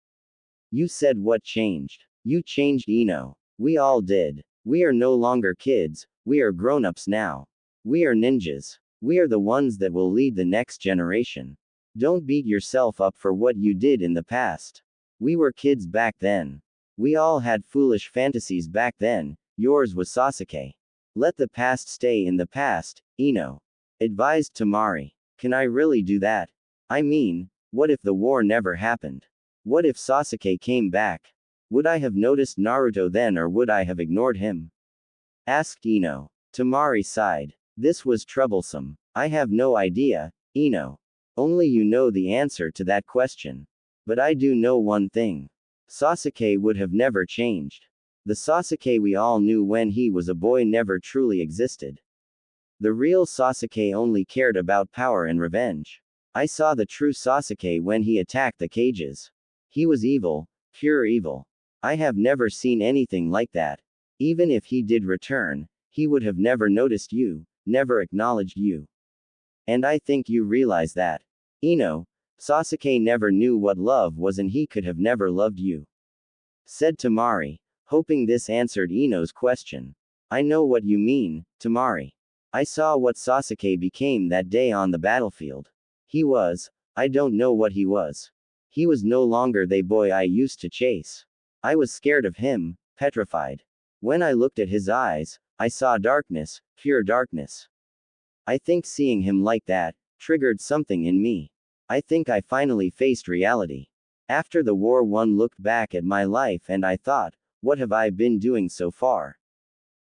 A: You said what changed? You changed, Ino. We all did. We are no longer kids, we are grown-ups now. We are ninjas. We are the ones that will lead the next generation. Don't beat yourself up for what you did in the past. We were kids back then. We all had foolish fantasies back then, yours was Sasuke. Let the past stay in the past, Ino advised Tamari. Can I really do that? I mean, what if the war never happened? What if Sasuke came back? Would I have noticed Naruto then, or would I have ignored him? Asked Ino. Tamari sighed. This was troublesome. I have no idea, Ino. Only you know the answer to that question. But I do know one thing. Sasuke would have never changed. The Sasuke we all knew when he was a boy never truly existed. The real Sasuke only cared about power and revenge. I saw the true Sasuke when he attacked the cages. He was evil, pure evil. I have never seen anything like that. Even if he did return, he would have never noticed you, never acknowledged you. And I think you realize that. Ino, Sasuke never knew what love was and he could have never loved you. Said Tamari, hoping this answered Ino's question. I know what you mean, Tamari. I saw what Sasuke became that day on the battlefield. I don't know what he was. He was no longer the boy I used to chase. I was scared of him, petrified. When I looked at his eyes, I saw darkness, pure darkness. I think seeing him like that triggered something in me. I think I finally faced reality. After the war, one looked back at my life and I thought, what have I been doing so far?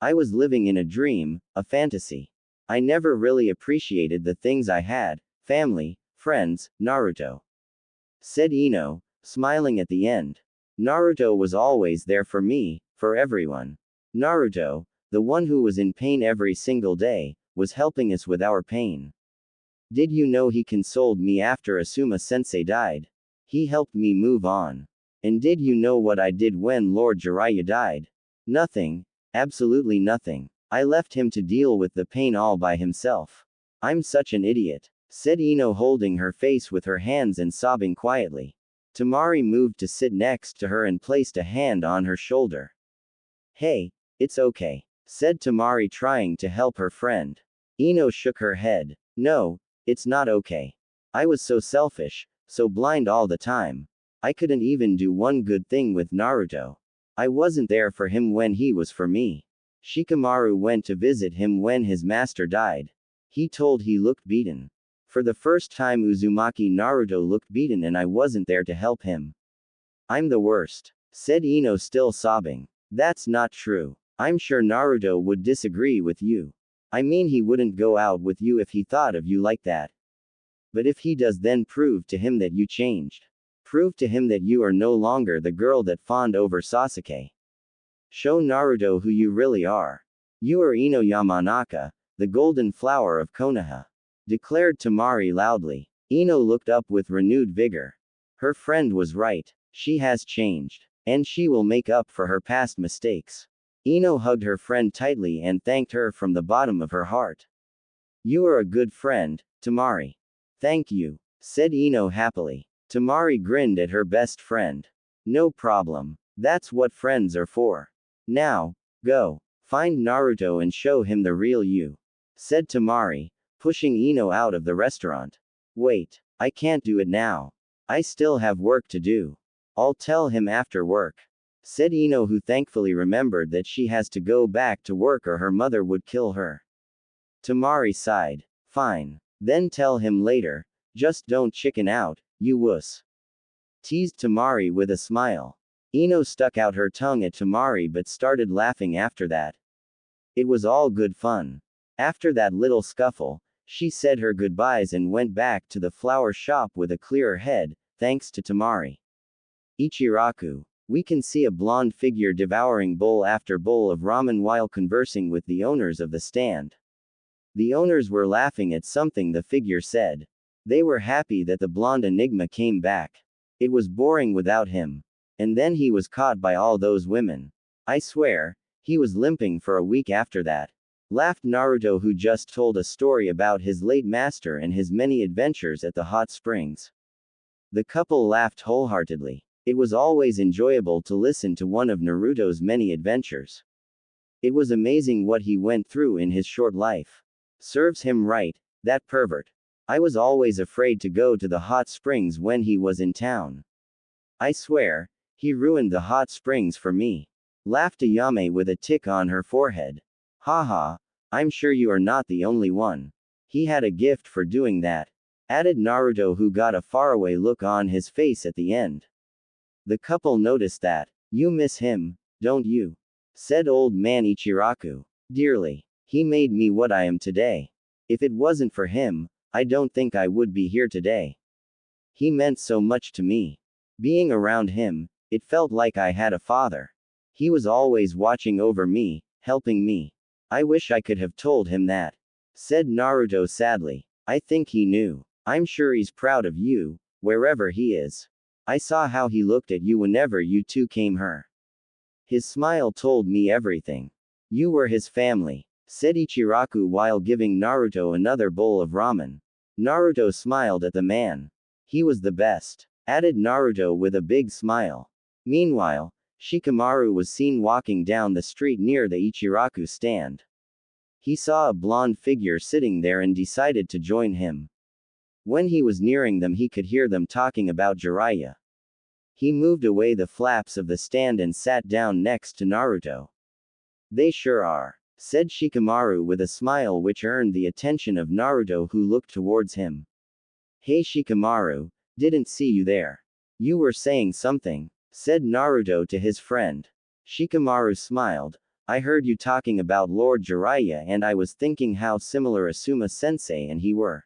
A: I was living in a dream, a fantasy. I never really appreciated the things I had, family, friends, Naruto. Said Ino, smiling at the end. Naruto was always there for me, for everyone. Naruto, the one who was in pain every single day, was helping us with our pain. Did you know he consoled me after Asuma-sensei died? He helped me move on. And did you know what I did when Lord Jiraiya died? Nothing. Absolutely nothing. I left him to deal with the pain all by himself. I'm such an idiot, said Ino, holding her face with her hands and sobbing quietly. Tamari moved to sit next to her and placed a hand on her shoulder. Hey, it's okay, said Tamari, trying to help her friend. Ino shook her head. No, it's not okay. I was so selfish, so blind all the time. I couldn't even do one good thing with Naruto. I wasn't there for him when he was for me. Shikamaru went to visit him when his master died. He told he looked beaten. For the first time Uzumaki Naruto looked beaten and I wasn't there to help him. I'm the worst, said Ino still sobbing. That's not true. I'm sure Naruto would disagree with you. I mean he wouldn't go out with you if he thought of you like that. But if he does, then prove to him that you changed. Prove to him that you are no longer the girl that fawned over Sasuke. Show Naruto who you really are. You are Ino Yamanaka, the golden flower of Konoha, declared Temari loudly. Ino looked up with renewed vigor. Her friend was right. She has changed. And she will make up for her past mistakes. Ino hugged her friend tightly and thanked her from the bottom of her heart. You are a good friend, Temari. Thank you, said Ino happily. Temari grinned at her best friend. No problem. That's what friends are for. Now, go. Find Naruto and show him the real you, said Temari, pushing Ino out of the restaurant. Wait, I can't do it now. I still have work to do. I'll tell him after work, said Ino, who thankfully remembered that she has to go back to work or her mother would kill her. Temari sighed. Fine. Then tell him later. Just don't chicken out, you wuss. Teased Temari with a smile. Ino stuck out her tongue at Temari but started laughing after that. It was all good fun. After that little scuffle, she said her goodbyes and went back to the flower shop with a clearer head, thanks to Temari. Ichiraku. We can see a blonde figure devouring bowl after bowl of ramen while conversing with the owners of the stand. The owners were laughing at something the figure said. They were happy that the blonde enigma came back. It was boring without him. And then he was caught by all those women. I swear, he was limping for a week after that. Laughed Naruto, who just told a story about his late master and his many adventures at the hot springs. The couple laughed wholeheartedly. It was always enjoyable to listen to one of Naruto's many adventures. It was amazing what he went through in his short life. Serves him right, that pervert. I was always afraid to go to the hot springs when he was in town. I swear, he ruined the hot springs for me. Laughed Ayame with a tick on her forehead. Haha, I'm sure you are not the only one. He had a gift for doing that, added Naruto, who got a faraway look on his face at the end. The couple noticed that. You miss him, don't you? Said old man Ichiraku. Dearly. He made me what I am today. If it wasn't for him, I don't think I would be here today. He meant so much to me. Being around him, it felt like I had a father. He was always watching over me, helping me. I wish I could have told him that, said Naruto sadly. I think he knew. I'm sure he's proud of you, wherever he is. I saw how he looked at you whenever you two came here. His smile told me everything. You were his family, said Ichiraku while giving Naruto another bowl of ramen. Naruto smiled at the man. He was the best, added Naruto with a big smile. Meanwhile, Shikamaru was seen walking down the street near the Ichiraku stand. He saw a blonde figure sitting there and decided to join him. When he was nearing them, he could hear them talking about Jiraiya. He moved away the flaps of the stand and sat down next to Naruto. They sure are, said Shikamaru with a smile which earned the attention of Naruto, who looked towards him. Hey Shikamaru, didn't see you there. You were saying something, said Naruto to his friend. Shikamaru smiled. I heard you talking about Lord Jiraiya and I was thinking how similar Asuma-sensei and he were.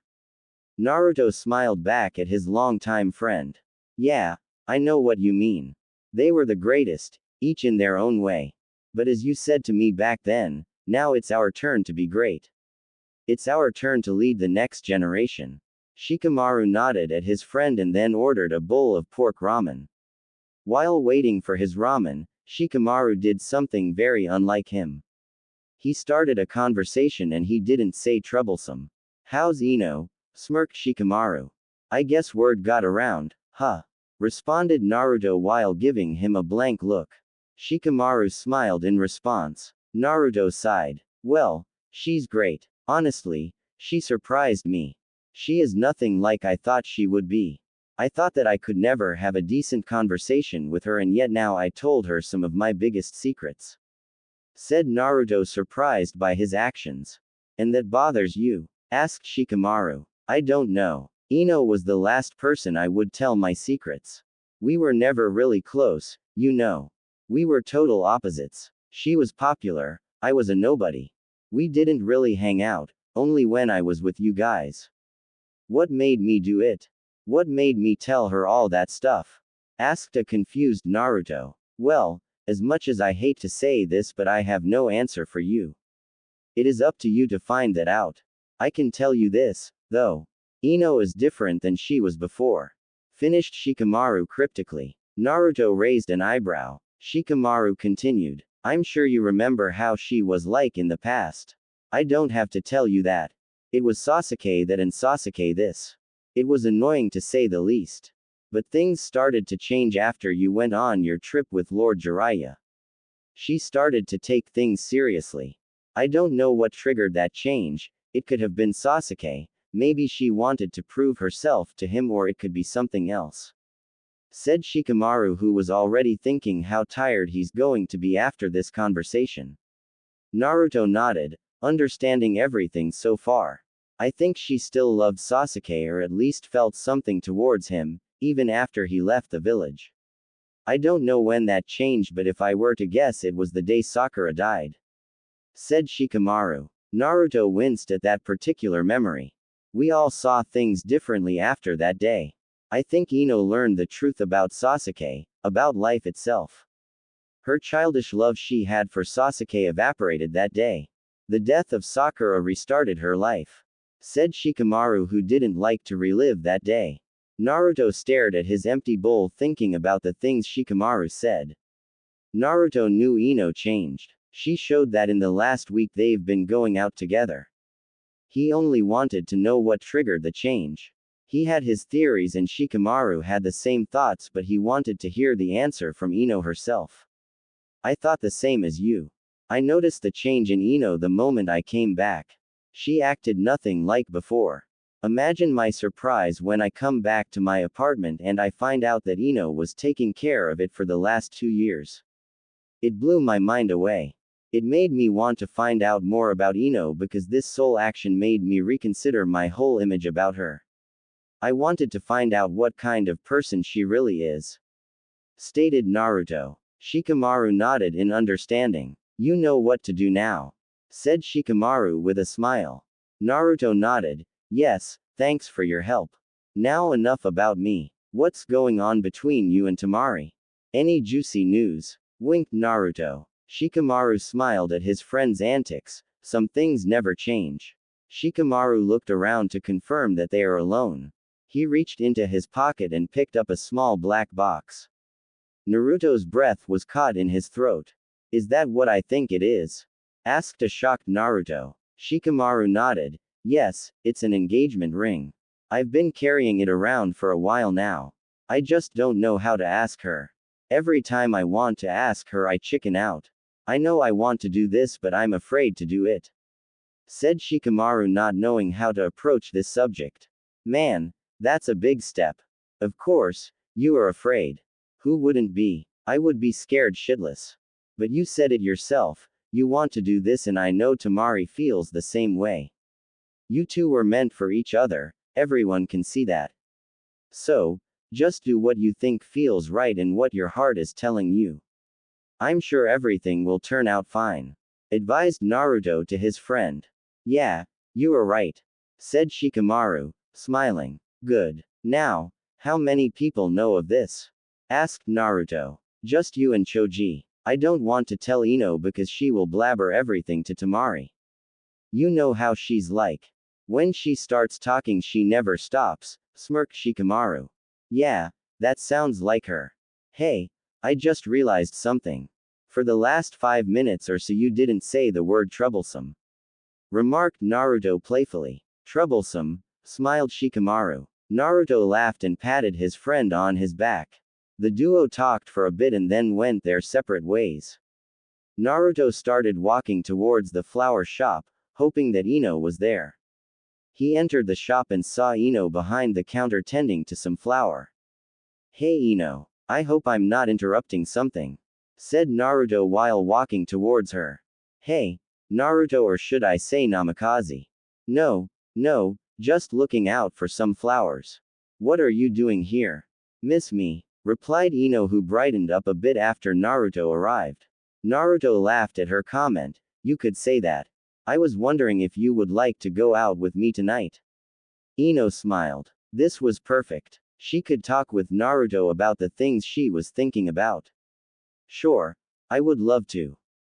A: Naruto smiled back at his longtime friend. Yeah, I know what you mean. They were the greatest, each in their own way. But as you said to me back then, now it's our turn to be great. It's our turn to lead the next generation. Shikamaru nodded at his friend and then ordered a bowl of pork ramen. While waiting for his ramen, Shikamaru did something very unlike him. He started a conversation and he didn't say troublesome. How's Ino? Smirked Shikamaru. I guess word got around, huh? Responded Naruto while giving him a blank look. Shikamaru smiled in response. Naruto sighed. Well, she's great. Honestly, she surprised me. She is nothing like I thought she would be. I thought that I could never have a decent conversation with her, and yet now I told her some of my biggest secrets," said Naruto, surprised by his actions. "And that bothers you?" asked Shikamaru. "I don't know. Ino was the last person I would tell my secrets. We were never really close, you know. We were total opposites. She was popular, I was a nobody. We didn't really hang out, only when I was with you guys." "What made me do it? What made me tell her all that stuff?" asked a confused Naruto. "Well, as much as I hate to say this, but I have no answer for you. It is up to you to find that out. I can tell you this, though. Ino is different than she was before," finished Shikamaru cryptically. Naruto raised an eyebrow. Shikamaru continued. "I'm sure you remember how she was like in the past. I don't have to tell you that. It was Sasuke that and Sasuke this. It was annoying to say the least. But things started to change after you went on your trip with Lord Jiraiya. She started to take things seriously. I don't know what triggered that change. It could have been Sasuke, maybe she wanted to prove herself to him, or it could be something else," said Shikamaru, who was already thinking how tired he's going to be after this conversation. Naruto nodded, understanding everything so far. "I think she still loved Sasuke, or at least felt something towards him, even after he left the village. I don't know when that changed, but if I were to guess, it was the day Sakura died," said Shikamaru. Naruto winced at that particular memory. "We all saw things differently after that day. I think Ino learned the truth about Sasuke, about life itself. Her childish love she had for Sasuke evaporated that day. The death of Sakura restarted her life," said Shikamaru, who didn't like to relive that day. Naruto stared at his empty bowl, thinking about the things Shikamaru said. Naruto knew Ino changed. She showed that in the last week they've been going out together. He only wanted to know what triggered the change. He had his theories, and Shikamaru had the same thoughts, but he wanted to hear the answer from Ino herself. "I thought the same as you. I noticed the change in Ino the moment I came back. She acted nothing like before. Imagine my surprise when I come back to my apartment and I find out that Ino was taking care of it for the last 2 years. It blew my mind away. It made me want to find out more about Ino, because this sole action made me reconsider my whole image about her. I wanted to find out what kind of person she really is," stated Naruto. Shikamaru nodded in understanding. "You know what to do now," said Shikamaru with a smile. Naruto nodded. "Yes, thanks for your help. Now enough about me. What's going on between you and Temari? Any juicy news?" winked Naruto. Shikamaru smiled at his friend's antics. "Some things never change." Shikamaru looked around to confirm that they are alone. He reached into his pocket and picked up a small black box. Naruto's breath was caught in his throat. "Is that what I think it is?" asked a shocked Naruto. Shikamaru nodded. "Yes, it's an engagement ring. I've been carrying it around for a while now. I just don't know how to ask her. Every time I want to ask her, I chicken out. I know I want to do this, but I'm afraid to do it," said Shikamaru, not knowing how to approach this subject. "Man, that's a big step. Of course, you are afraid. Who wouldn't be? I would be scared shitless. But you said it yourself, you want to do this, and I know Temari feels the same way. You two were meant for each other, everyone can see that. So, just do what you think feels right and what your heart is telling you. I'm sure everything will turn out fine," advised Naruto to his friend. "Yeah, you are right," said Shikamaru, smiling. "Good. Now, how many people know of this?" asked Naruto. "Just you and Choji. I don't want to tell Ino because she will blabber everything to Temari. You know how she's like. When she starts talking, she never stops," smirked Shikamaru. "Yeah, that sounds like her. Hey, I just realized something. For the last 5 minutes or so you didn't say the word troublesome," remarked Naruto playfully. "Troublesome?" smiled Shikamaru. Naruto laughed and patted his friend on his back. The duo talked for a bit and then went their separate ways. Naruto started walking towards the flower shop, hoping that Ino was there. He entered the shop and saw Ino behind the counter tending to some flour. "Hey Ino, I hope I'm not interrupting something," said Naruto while walking towards her. "Hey, Naruto, or should I say Namikaze? No, just looking out for some flowers. What are you doing here?" "Miss me," replied Ino, who brightened up a bit after Naruto arrived. Naruto laughed at her comment. "You could say that. I was wondering if you would like to go out with me tonight." Ino smiled. This was perfect. She could talk with Naruto about the things she was thinking about. "Sure. I would love to.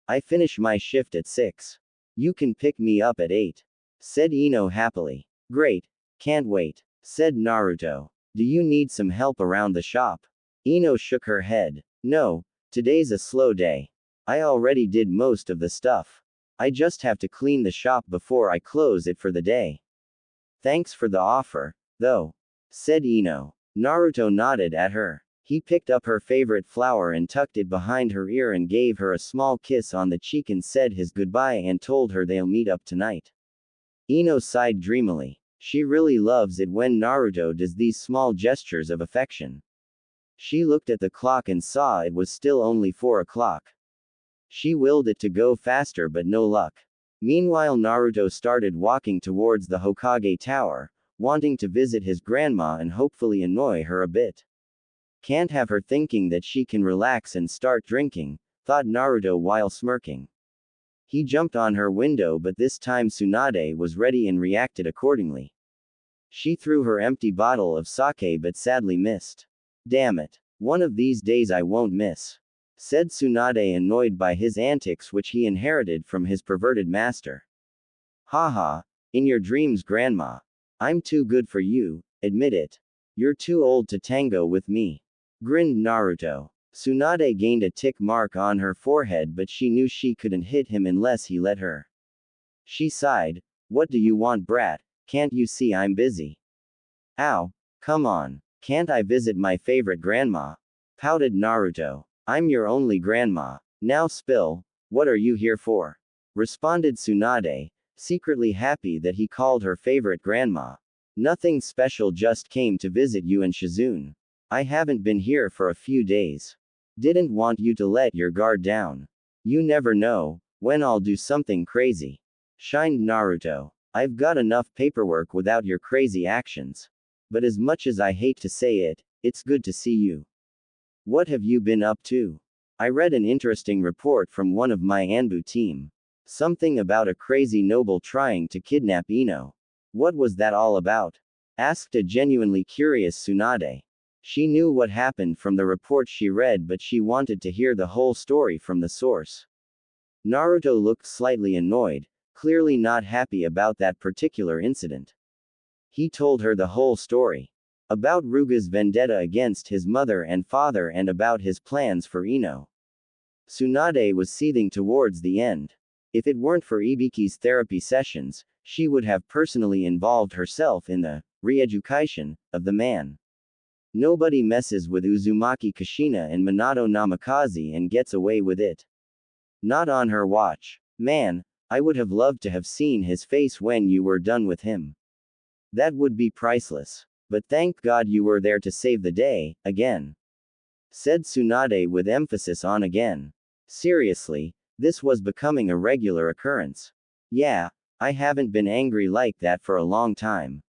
A: I finish my shift at 6. You can pick me up at 8. Said Ino happily. "Great. Can't wait," said Naruto. "Do you need some help around the shop?" Ino shook her head. "No, today's a slow day. I already did most of the stuff. I just have to clean the shop before I close it for the day." "Thanks for the offer, though," said Ino. Naruto nodded at her. He picked up her favorite flower and tucked it behind her ear and gave her a small kiss on the cheek and said his goodbye and told her they'll meet up tonight. Ino sighed dreamily. She really loves it when Naruto does these small gestures of affection. She looked at the clock and saw it was still only 4 o'clock. She willed it to go faster but no luck. Meanwhile, Naruto started walking towards the Hokage Tower, wanting to visit his grandma and hopefully annoy her a bit. Can't have her thinking that she can relax and start drinking, thought Naruto while smirking. He jumped on her window, but this time Tsunade was ready and reacted accordingly. She threw her empty bottle of sake but sadly missed. "Damn it. One of these days I won't miss," said Tsunade, annoyed by his antics which he inherited from his perverted master. "Haha, in your dreams, grandma. I'm too good for you, admit it. You're too old to tango with me," grinned Naruto. Tsunade gained a tick mark on her forehead, but she knew she couldn't hit him unless he let her. She sighed. "What do you want, brat? Can't you see I'm busy?" "Ow, come on. Can't I visit my favorite grandma?" pouted Naruto. "I'm your only grandma. Now spill, what are you here for?" responded Tsunade, secretly happy that he called her favorite grandma. "Nothing special, just came to visit you and Shizune. I haven't been here for a few days. Didn't want you to let your guard down. You never know when I'll do something crazy," shined Naruto. "I've got enough paperwork without your crazy actions. But as much as I hate to say it, it's good to see you. What have you been up to? I read an interesting report from one of my Anbu team. Something about a crazy noble trying to kidnap Ino. What was that all about?" asked a genuinely curious Tsunade. She knew what happened from the report she read, but she wanted to hear the whole story from the source. Naruto looked slightly annoyed, clearly not happy about that particular incident. He told her the whole story. About Ruga's vendetta against his mother and father and about his plans for Ino. Tsunade was seething towards the end. If it weren't for Ibiki's therapy sessions, she would have personally involved herself in the re-education of the man. Nobody messes with Uzumaki Kushina and Minato Namikaze and gets away with it. Not on her watch. Man, I would have loved to have seen his face when you were done with him. That would be priceless. But thank God you were there to save the day, again," said Tsunade with emphasis on again. Seriously, this was becoming a regular occurrence. "Yeah, I haven't been angry like that for a long time.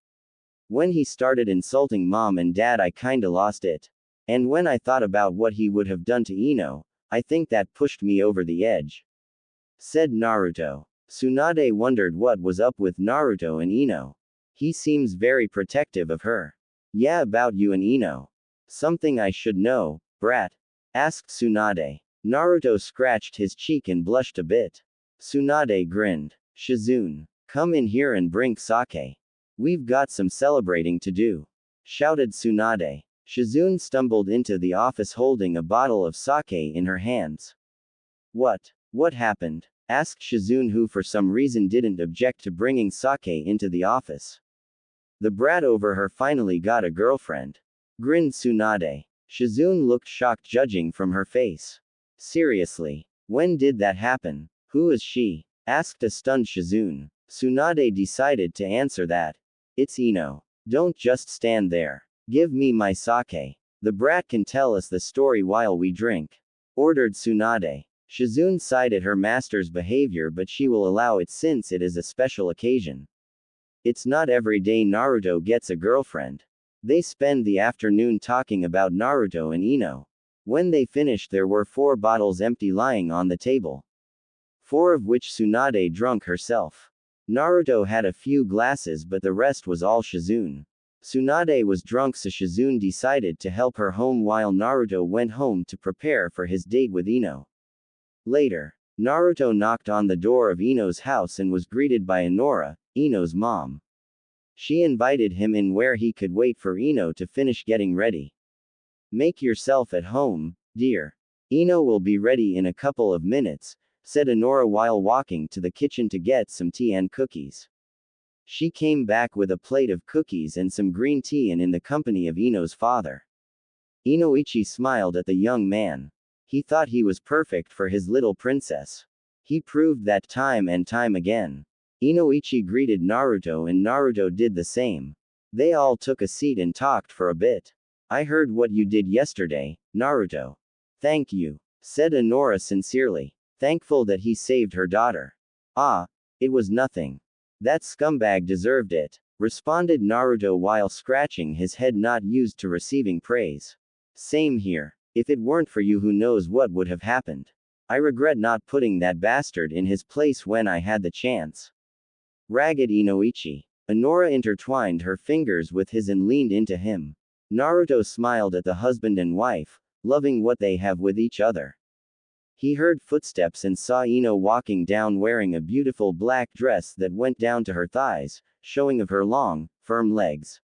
A: When he started insulting mom and dad, I kinda lost it. And when I thought about what he would have done to Ino, I think that pushed me over the edge," said Naruto. Tsunade wondered what was up with Naruto and Ino. He seems very protective of her. "Yeah, about you and Ino. Something I should know, brat?" asked Tsunade. Naruto scratched his cheek and blushed a bit. Tsunade grinned. "Shizune, come in here and bring sake. We've got some celebrating to do," shouted Tsunade. Shizune stumbled into the office holding a bottle of sake in her hands. What happened?" asked Shizune, who for some reason didn't object to bringing sake into the office. "The brat over her finally got a girlfriend," grinned Tsunade. Shizune looked shocked, judging from her face. "Seriously? When did that happen? Who is she?" asked a stunned Shizune. Tsunade decided to answer that. It's Ino. Don't just stand there. Give me my sake. The brat can tell us the story while we drink. Ordered Tsunade. Shizune sighed at her master's behavior, but she will allow it since it is a special occasion. It's not every day Naruto gets a girlfriend. They spend the afternoon talking about Naruto and Ino. When they finished, there were 4 bottles empty lying on the table. 4 of which Tsunade drank herself. Naruto had a few glasses, but the rest was all Shizune. Tsunade was drunk, so Shizune decided to help her home while Naruto went home to prepare for his date with Ino. Later, Naruto knocked on the door of Ino's house and was greeted by Inora, Ino's mom. She invited him in where he could wait for Ino to finish getting ready. Make yourself at home, dear. Ino will be ready in a couple of minutes, said Inora while walking to the kitchen to get some tea and cookies. She came back with a plate of cookies and some green tea and in the company of Ino's father. Inoichi smiled at the young man. He thought he was perfect for his little princess. He proved that time and time again. Inoichi greeted Naruto and Naruto did the same. They all took a seat and talked for a bit. I heard what you did yesterday, Naruto. Thank you, said Inora sincerely, thankful that he saved her daughter. Ah, it was nothing. That scumbag deserved it, responded Naruto while scratching his head, not used to receiving praise. Same here. If it weren't for you, who knows what would have happened. I regret not putting that bastard in his place when I had the chance. Ragged Inoichi. Inora intertwined her fingers with his and leaned into him. Naruto smiled at the husband and wife, loving what they have with each other. He heard footsteps and saw Ino walking down wearing a beautiful black dress that went down to her thighs, showing of her long, firm legs.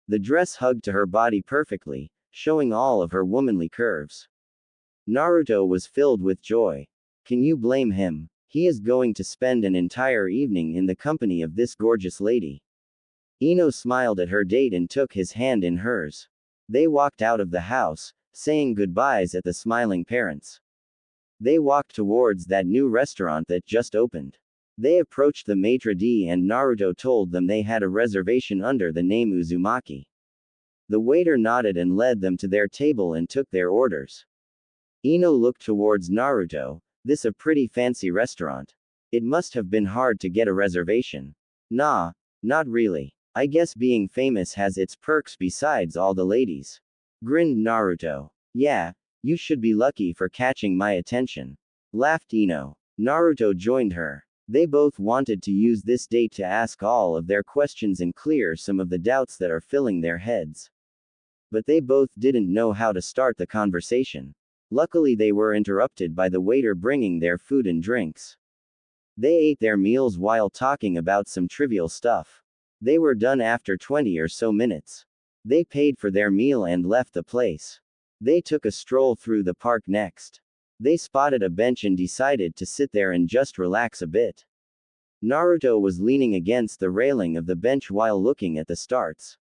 A: The dress hugged to her body perfectly, showing all of her womanly curves. Naruto was filled with joy. Can you blame him? He is going to spend an entire evening in the company of this gorgeous lady. Ino smiled at her date and took his hand in hers. They walked out of the house, saying goodbyes at the smiling parents. They walked towards that new restaurant that just opened. They approached the maitre d' and Naruto told them they had a reservation under the name Uzumaki. The waiter nodded and led them to their table and took their orders. Ino looked towards Naruto. This a pretty fancy restaurant. It must have been hard to get a reservation. Nah, not really. I guess being famous has its perks besides all the ladies. Grinned Naruto. Yeah, you should be lucky for catching my attention. Laughed Ino. Naruto joined her. They both wanted to use this date to ask all of their questions and clear some of the doubts that are filling their heads. But they both didn't know how to start the conversation. Luckily, they were interrupted by the waiter bringing their food and drinks. They ate their meals while talking about some trivial stuff. They were done after 20 or so minutes. They paid for their meal and left the place. They took a stroll through the park next. They spotted a bench and decided to sit there and just relax a bit. Naruto was leaning against the railing of the bench while looking at the stars.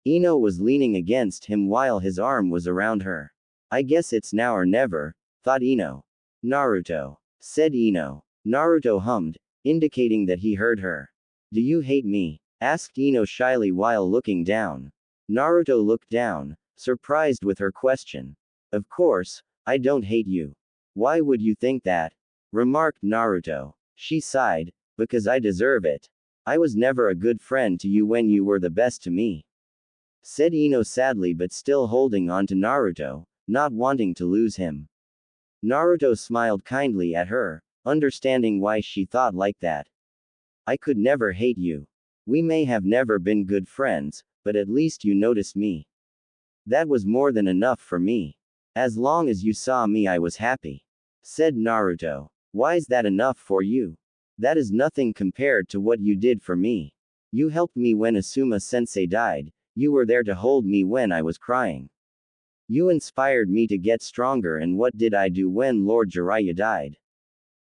A: Ino was leaning against him while his arm was around her. I guess it's now or never, thought Ino. Naruto, said Ino. Naruto hummed, indicating that he heard her. Do you hate me? Asked Ino shyly while looking down. Naruto looked down, surprised with her question. Of course, I don't hate you. Why would you think that? Remarked Naruto. She sighed, because I deserve it. I was never a good friend to you when you were the best to me. Said Ino sadly, but still holding on to Naruto, not wanting to lose him. Naruto smiled kindly at her, understanding why she thought like that. I could never hate you. We may have never been good friends, but at least you noticed me. That was more than enough for me. As long as you saw me, I was happy. Said Naruto. Why's that enough for you? That is nothing compared to what you did for me. You helped me when Asuma-sensei died. You were there to hold me when I was crying. You inspired me to get stronger, and what did I do when Lord Jiraiya died?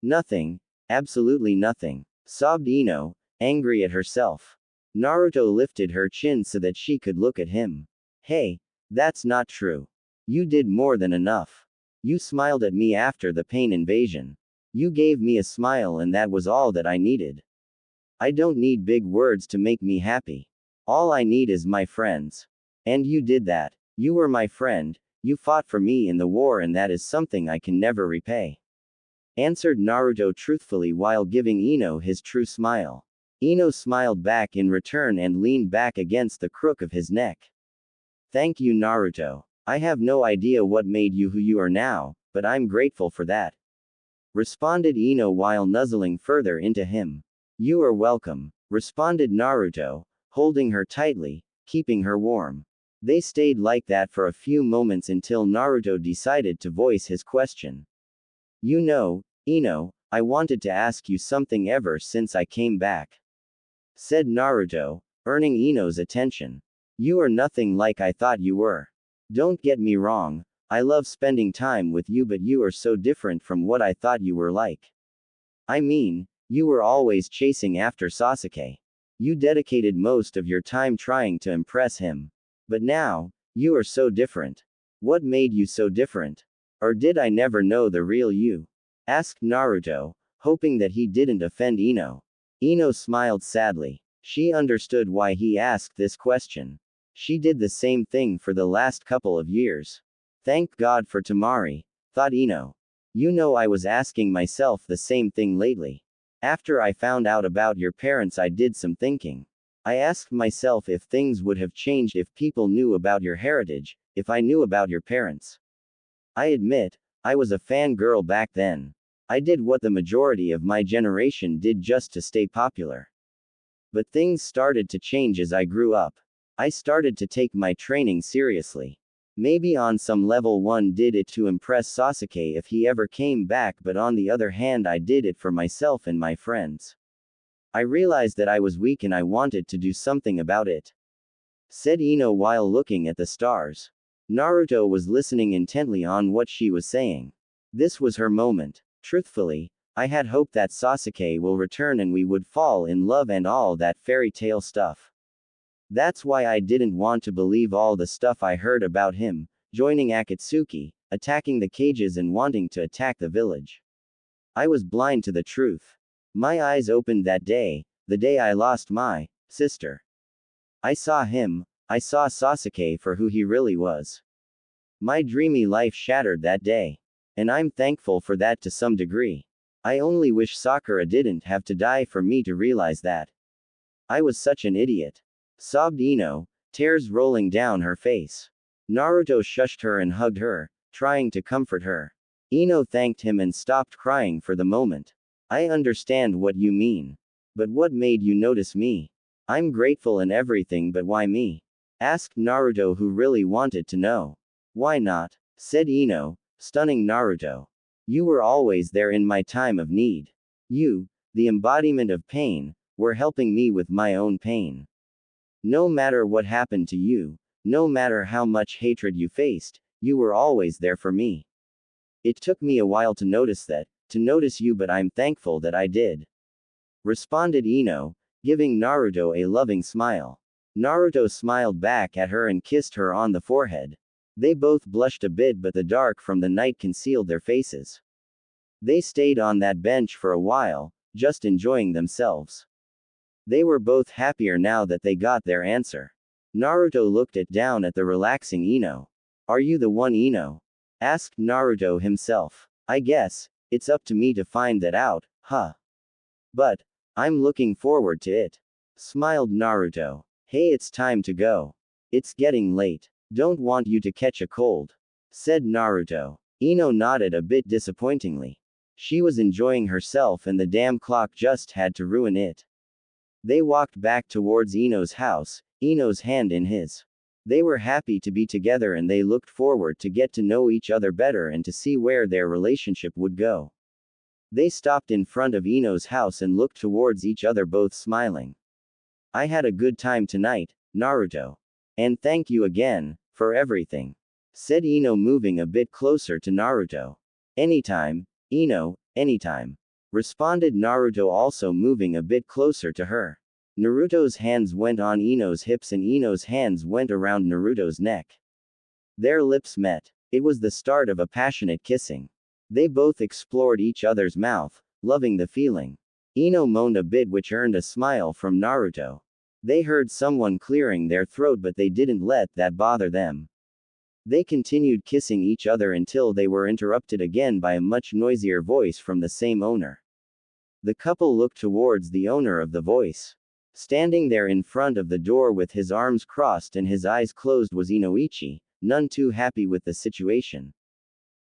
A: Nothing. Absolutely nothing. Sobbed Ino, angry at herself. Naruto lifted her chin so that she could look at him. Hey, that's not true. You did more than enough. You smiled at me after the pain invasion. You gave me a smile, and that was all that I needed. I don't need big words to make me happy. All I need is my friends. And you did that. You were my friend, you fought for me in the war, and that is something I can never repay. Answered Naruto truthfully while giving Ino his true smile. Ino smiled back in return and leaned back against the crook of his neck. Thank you, Naruto. I have no idea what made you who you are now, but I'm grateful for that. Responded Ino while nuzzling further into him. You are welcome, responded Naruto, holding her tightly, keeping her warm. They stayed like that for a few moments until Naruto decided to voice his question. You know, Ino, I wanted to ask you something ever since I came back. Said Naruto, earning Ino's attention. You are nothing like I thought you were. Don't get me wrong, I love spending time with you, but you are so different from what I thought you were like. I mean, you were always chasing after Sasuke. You dedicated most of your time trying to impress him. But now, you are so different. What made you so different? Or did I never know the real you? Asked Naruto, hoping that he didn't offend Ino. Ino smiled sadly. She understood why he asked this question. She did the same thing for the last couple of years. Thank God for Tamari, thought Ino. You know, I was asking myself the same thing lately. After I found out about your parents, I did some thinking. I asked myself if things would have changed if people knew about your heritage, if I knew about your parents. I admit, I was a fangirl back then. I did what the majority of my generation did just to stay popular. But things started to change as I grew up. I started to take my training seriously. Maybe on some level one did it to impress Sasuke if he ever came back, but on the other hand I did it for myself and my friends. I realized that I was weak and I wanted to do something about it. Said Ino while looking at the stars. Naruto was listening intently on what she was saying. This was her moment. Truthfully, I had hoped that Sasuke will return and we would fall in love and all that fairy tale stuff. That's why I didn't want to believe all the stuff I heard about him, joining Akatsuki, attacking the cages and wanting to attack the village. I was blind to the truth. My eyes opened that day, the day I lost my sister. I saw him, I saw Sasuke for who he really was. My dreamy life shattered that day. And I'm thankful for that to some degree. I only wish Sakura didn't have to die for me to realize that. I was such an idiot. Sobbed Ino, tears rolling down her face. Naruto shushed her and hugged her, trying to comfort her. Ino thanked him and stopped crying for the moment. I understand what you mean. But what made you notice me? I'm grateful and everything, but why me? Asked Naruto, who really wanted to know. Why not? Said Ino, stunning Naruto. You were always there in my time of need. You, the embodiment of pain, were helping me with my own pain. No matter what happened to you, no matter how much hatred you faced, you were always there for me. It took me a while to notice you, but I'm thankful that I did. Responded Ino, giving Naruto a loving smile. Naruto smiled back at her and kissed her on the forehead. They both blushed a bit, but the dark from the night concealed their faces. They stayed on that bench for a while, just enjoying themselves. They were both happier now that they got their answer. Naruto looked down at the relaxing Ino. Are you the one, Ino? Asked Naruto himself. I guess, it's up to me to find that out, huh? But, I'm looking forward to it. Smiled Naruto. Hey, it's time to go. It's getting late. Don't want you to catch a cold. Said Naruto. Ino nodded a bit disappointingly. She was enjoying herself and the damn clock just had to ruin it. They walked back towards Ino's house, Ino's hand in his. They were happy to be together and they looked forward to get to know each other better and to see where their relationship would go. They stopped in front of Ino's house and looked towards each other, both smiling. I had a good time tonight, Naruto. And thank you again, for everything. Said Ino, moving a bit closer to Naruto. Anytime, Ino, anytime. Responded Naruto, also moving a bit closer to her. Naruto's hands went on Ino's hips and Ino's hands went around Naruto's neck. Their lips met. It was the start of a passionate kissing. They both explored each other's mouth, loving the feeling. Ino moaned a bit, which earned a smile from Naruto. They heard someone clearing their throat, but they didn't let that bother them. They continued kissing each other until they were interrupted again by a much noisier voice from the same owner. The couple looked towards the owner of the voice. Standing there in front of the door with his arms crossed and his eyes closed was Inoichi, none too happy with the situation.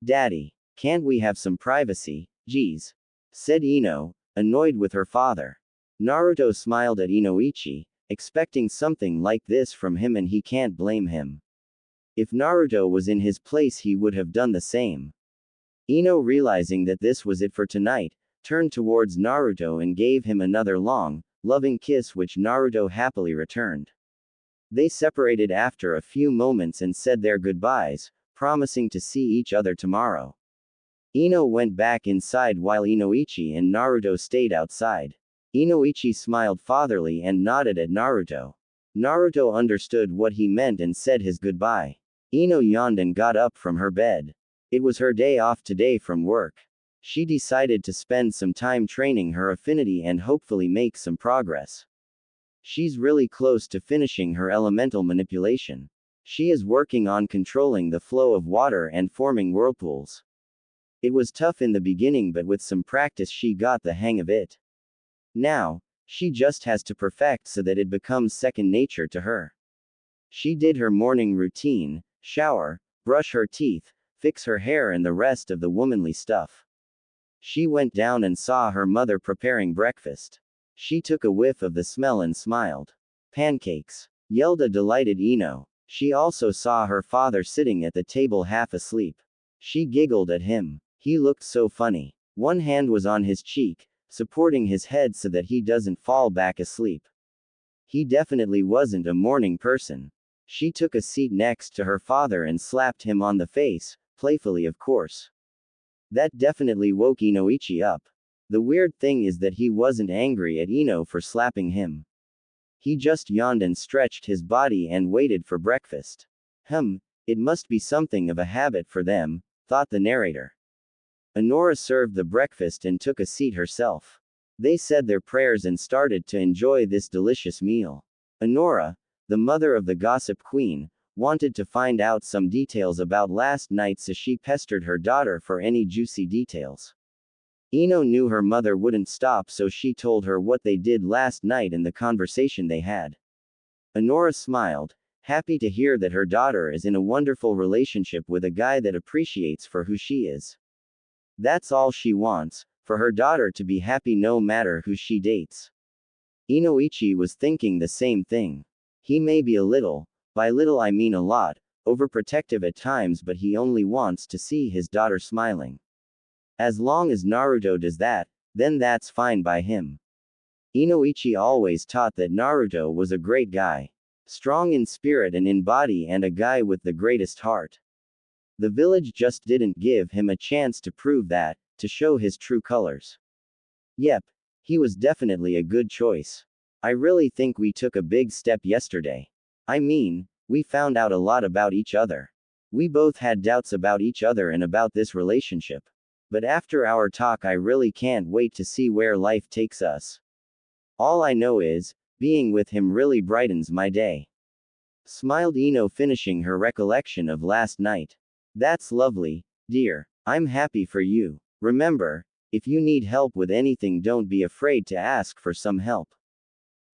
A: "Daddy, can't we have some privacy, geez?" said Ino, annoyed with her father. Naruto smiled at Inoichi, expecting something like this from him, and he can't blame him. If Naruto was in his place, he would have done the same. Ino, realizing that this was it for tonight, turned towards Naruto and gave him another long, loving kiss, which Naruto happily returned. They separated after a few moments and said their goodbyes, promising to see each other tomorrow. Ino went back inside while Inoichi and Naruto stayed outside. Inoichi smiled fatherly and nodded at Naruto. Naruto understood what he meant and said his goodbye. Ino yawned and got up from her bed. It was her day off today from work. She decided to spend some time training her affinity and hopefully make some progress. She's really close to finishing her elemental manipulation. She is working on controlling the flow of water and forming whirlpools. It was tough in the beginning, but with some practice she got the hang of it. Now, she just has to perfect so that it becomes second nature to her. She did her morning routine, shower, brush her teeth, fix her hair and the rest of the womanly stuff. She went down and saw her mother preparing breakfast. She took a whiff of the smell and smiled. "Pancakes!" yelled a delighted Ino. She also saw her father sitting at the table half asleep. She giggled at him. He looked so funny. One hand was on his cheek, supporting his head so that he doesn't fall back asleep. He definitely wasn't a morning person. She took a seat next to her father and slapped him on the face, playfully of course. That definitely woke Inoichi up. The weird thing is that he wasn't angry at Ino for slapping him. He just yawned and stretched his body and waited for breakfast. It must be something of a habit for them, thought the narrator. Honora served the breakfast and took a seat herself. They said their prayers and started to enjoy this delicious meal. Honora, the mother of the gossip queen, wanted to find out some details about last night, so she pestered her daughter for any juicy details. Ino knew her mother wouldn't stop, so she told her what they did last night and the conversation they had. Honora smiled, happy to hear that her daughter is in a wonderful relationship with a guy that appreciates for who she is. That's all she wants, for her daughter to be happy no matter who she dates. Inoichi was thinking the same thing. He may be a little, by little I mean a lot, overprotective at times, but he only wants to see his daughter smiling. As long as Naruto does that, then that's fine by him. Inoichi always taught that Naruto was a great guy. Strong in spirit and in body, and a guy with the greatest heart. The village just didn't give him a chance to prove that, to show his true colors. Yep, he was definitely a good choice. I really think we took a big step yesterday. I mean, we found out a lot about each other. We both had doubts about each other and about this relationship. But after our talk, I really can't wait to see where life takes us. All I know is, being with him really brightens my day. Smiled Ino, finishing her recollection of last night. That's lovely, dear. I'm happy for you. Remember, if you need help with anything, don't be afraid to ask for some help.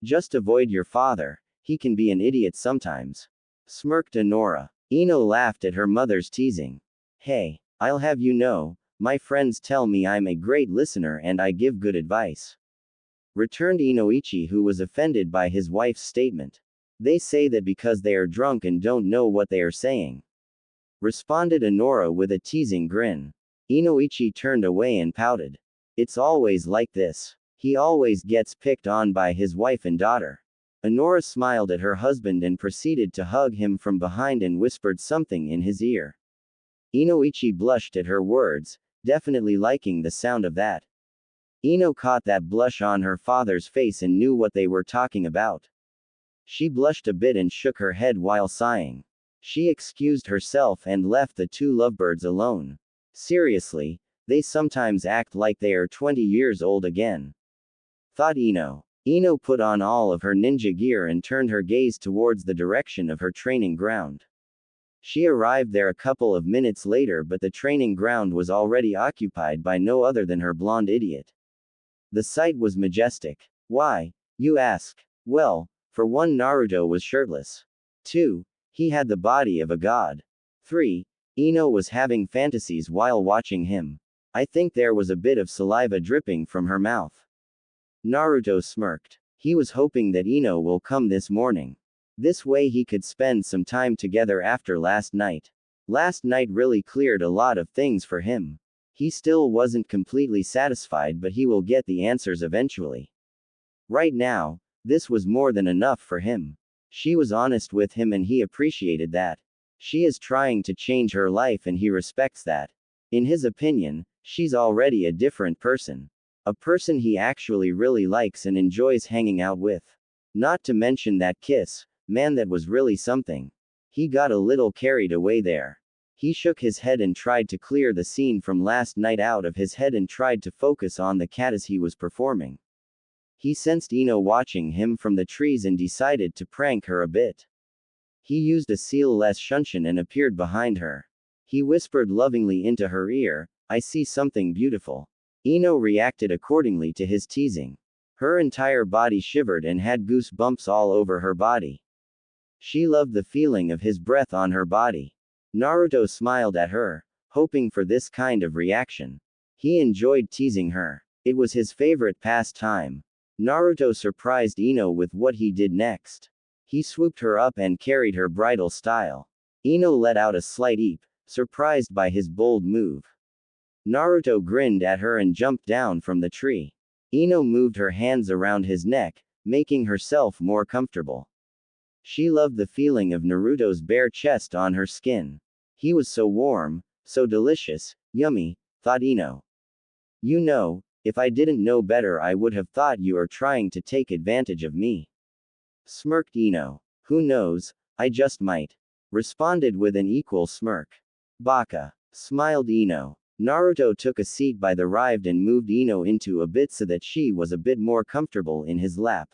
A: Just avoid your father. He can be an idiot sometimes. Smirked Honora. Ino laughed at her mother's teasing. Hey, I'll have you know, my friends tell me I'm a great listener and I give good advice. Returned Inoichi, who was offended by his wife's statement. They say that because they are drunk and don't know what they are saying. Responded Honora with a teasing grin. Inoichi turned away and pouted. It's always like this. He always gets picked on by his wife and daughter. Honora smiled at her husband and proceeded to hug him from behind and whispered something in his ear. Inoichi blushed at her words, definitely liking the sound of that. Ino caught that blush on her father's face and knew what they were talking about. She blushed a bit and shook her head while sighing. She excused herself and left the two lovebirds alone. Seriously, they sometimes act like they are 20 years old again. thought Ino. Ino put on all of her ninja gear and turned her gaze towards the direction of her training ground. She arrived there a couple of minutes later, but the training ground was already occupied by no other than her blonde idiot. The sight was majestic. Why, you ask? Well, for one, Naruto was shirtless. 2. He had the body of a god. 3. Ino was having fantasies while watching him. I think there was a bit of saliva dripping from her mouth. Naruto smirked. He was hoping that Ino will come this morning. This way he could spend some time together after last night. Last night really cleared a lot of things for him. He still wasn't completely satisfied, but he will get the answers eventually. Right now, this was more than enough for him. She was honest with him and he appreciated that. She is trying to change her life and he respects that. In his opinion, she's already a different person. A person he actually really likes and enjoys hanging out with. Not to mention that kiss, man, that was really something. He got a little carried away there. He shook his head and tried to clear the scene from last night out of his head and tried to focus on the cat as he was performing. He sensed Ino watching him from the trees and decided to prank her a bit. He used a seal-less shunshin and appeared behind her. He whispered lovingly into her ear, "I see something beautiful." Ino reacted accordingly to his teasing. Her entire body shivered and had goosebumps all over her body. She loved the feeling of his breath on her body. Naruto smiled at her, hoping for this kind of reaction. He enjoyed teasing her. It was his favorite pastime. Naruto surprised Ino with what he did next. He swooped her up and carried her bridal style. Ino let out a slight eep, surprised by his bold move. Naruto grinned at her and jumped down from the tree. Ino moved her hands around his neck, making herself more comfortable. She loved the feeling of Naruto's bare chest on her skin. He was so warm, so delicious, yummy, thought Ino. You know, if I didn't know better I would have thought you are trying to take advantage of me. Smirked Ino. Who knows, I just might. Responded with an equal smirk. Baka. Smiled Ino. Naruto took a seat by the ride and moved Ino into a bit so that she was a bit more comfortable in his lap.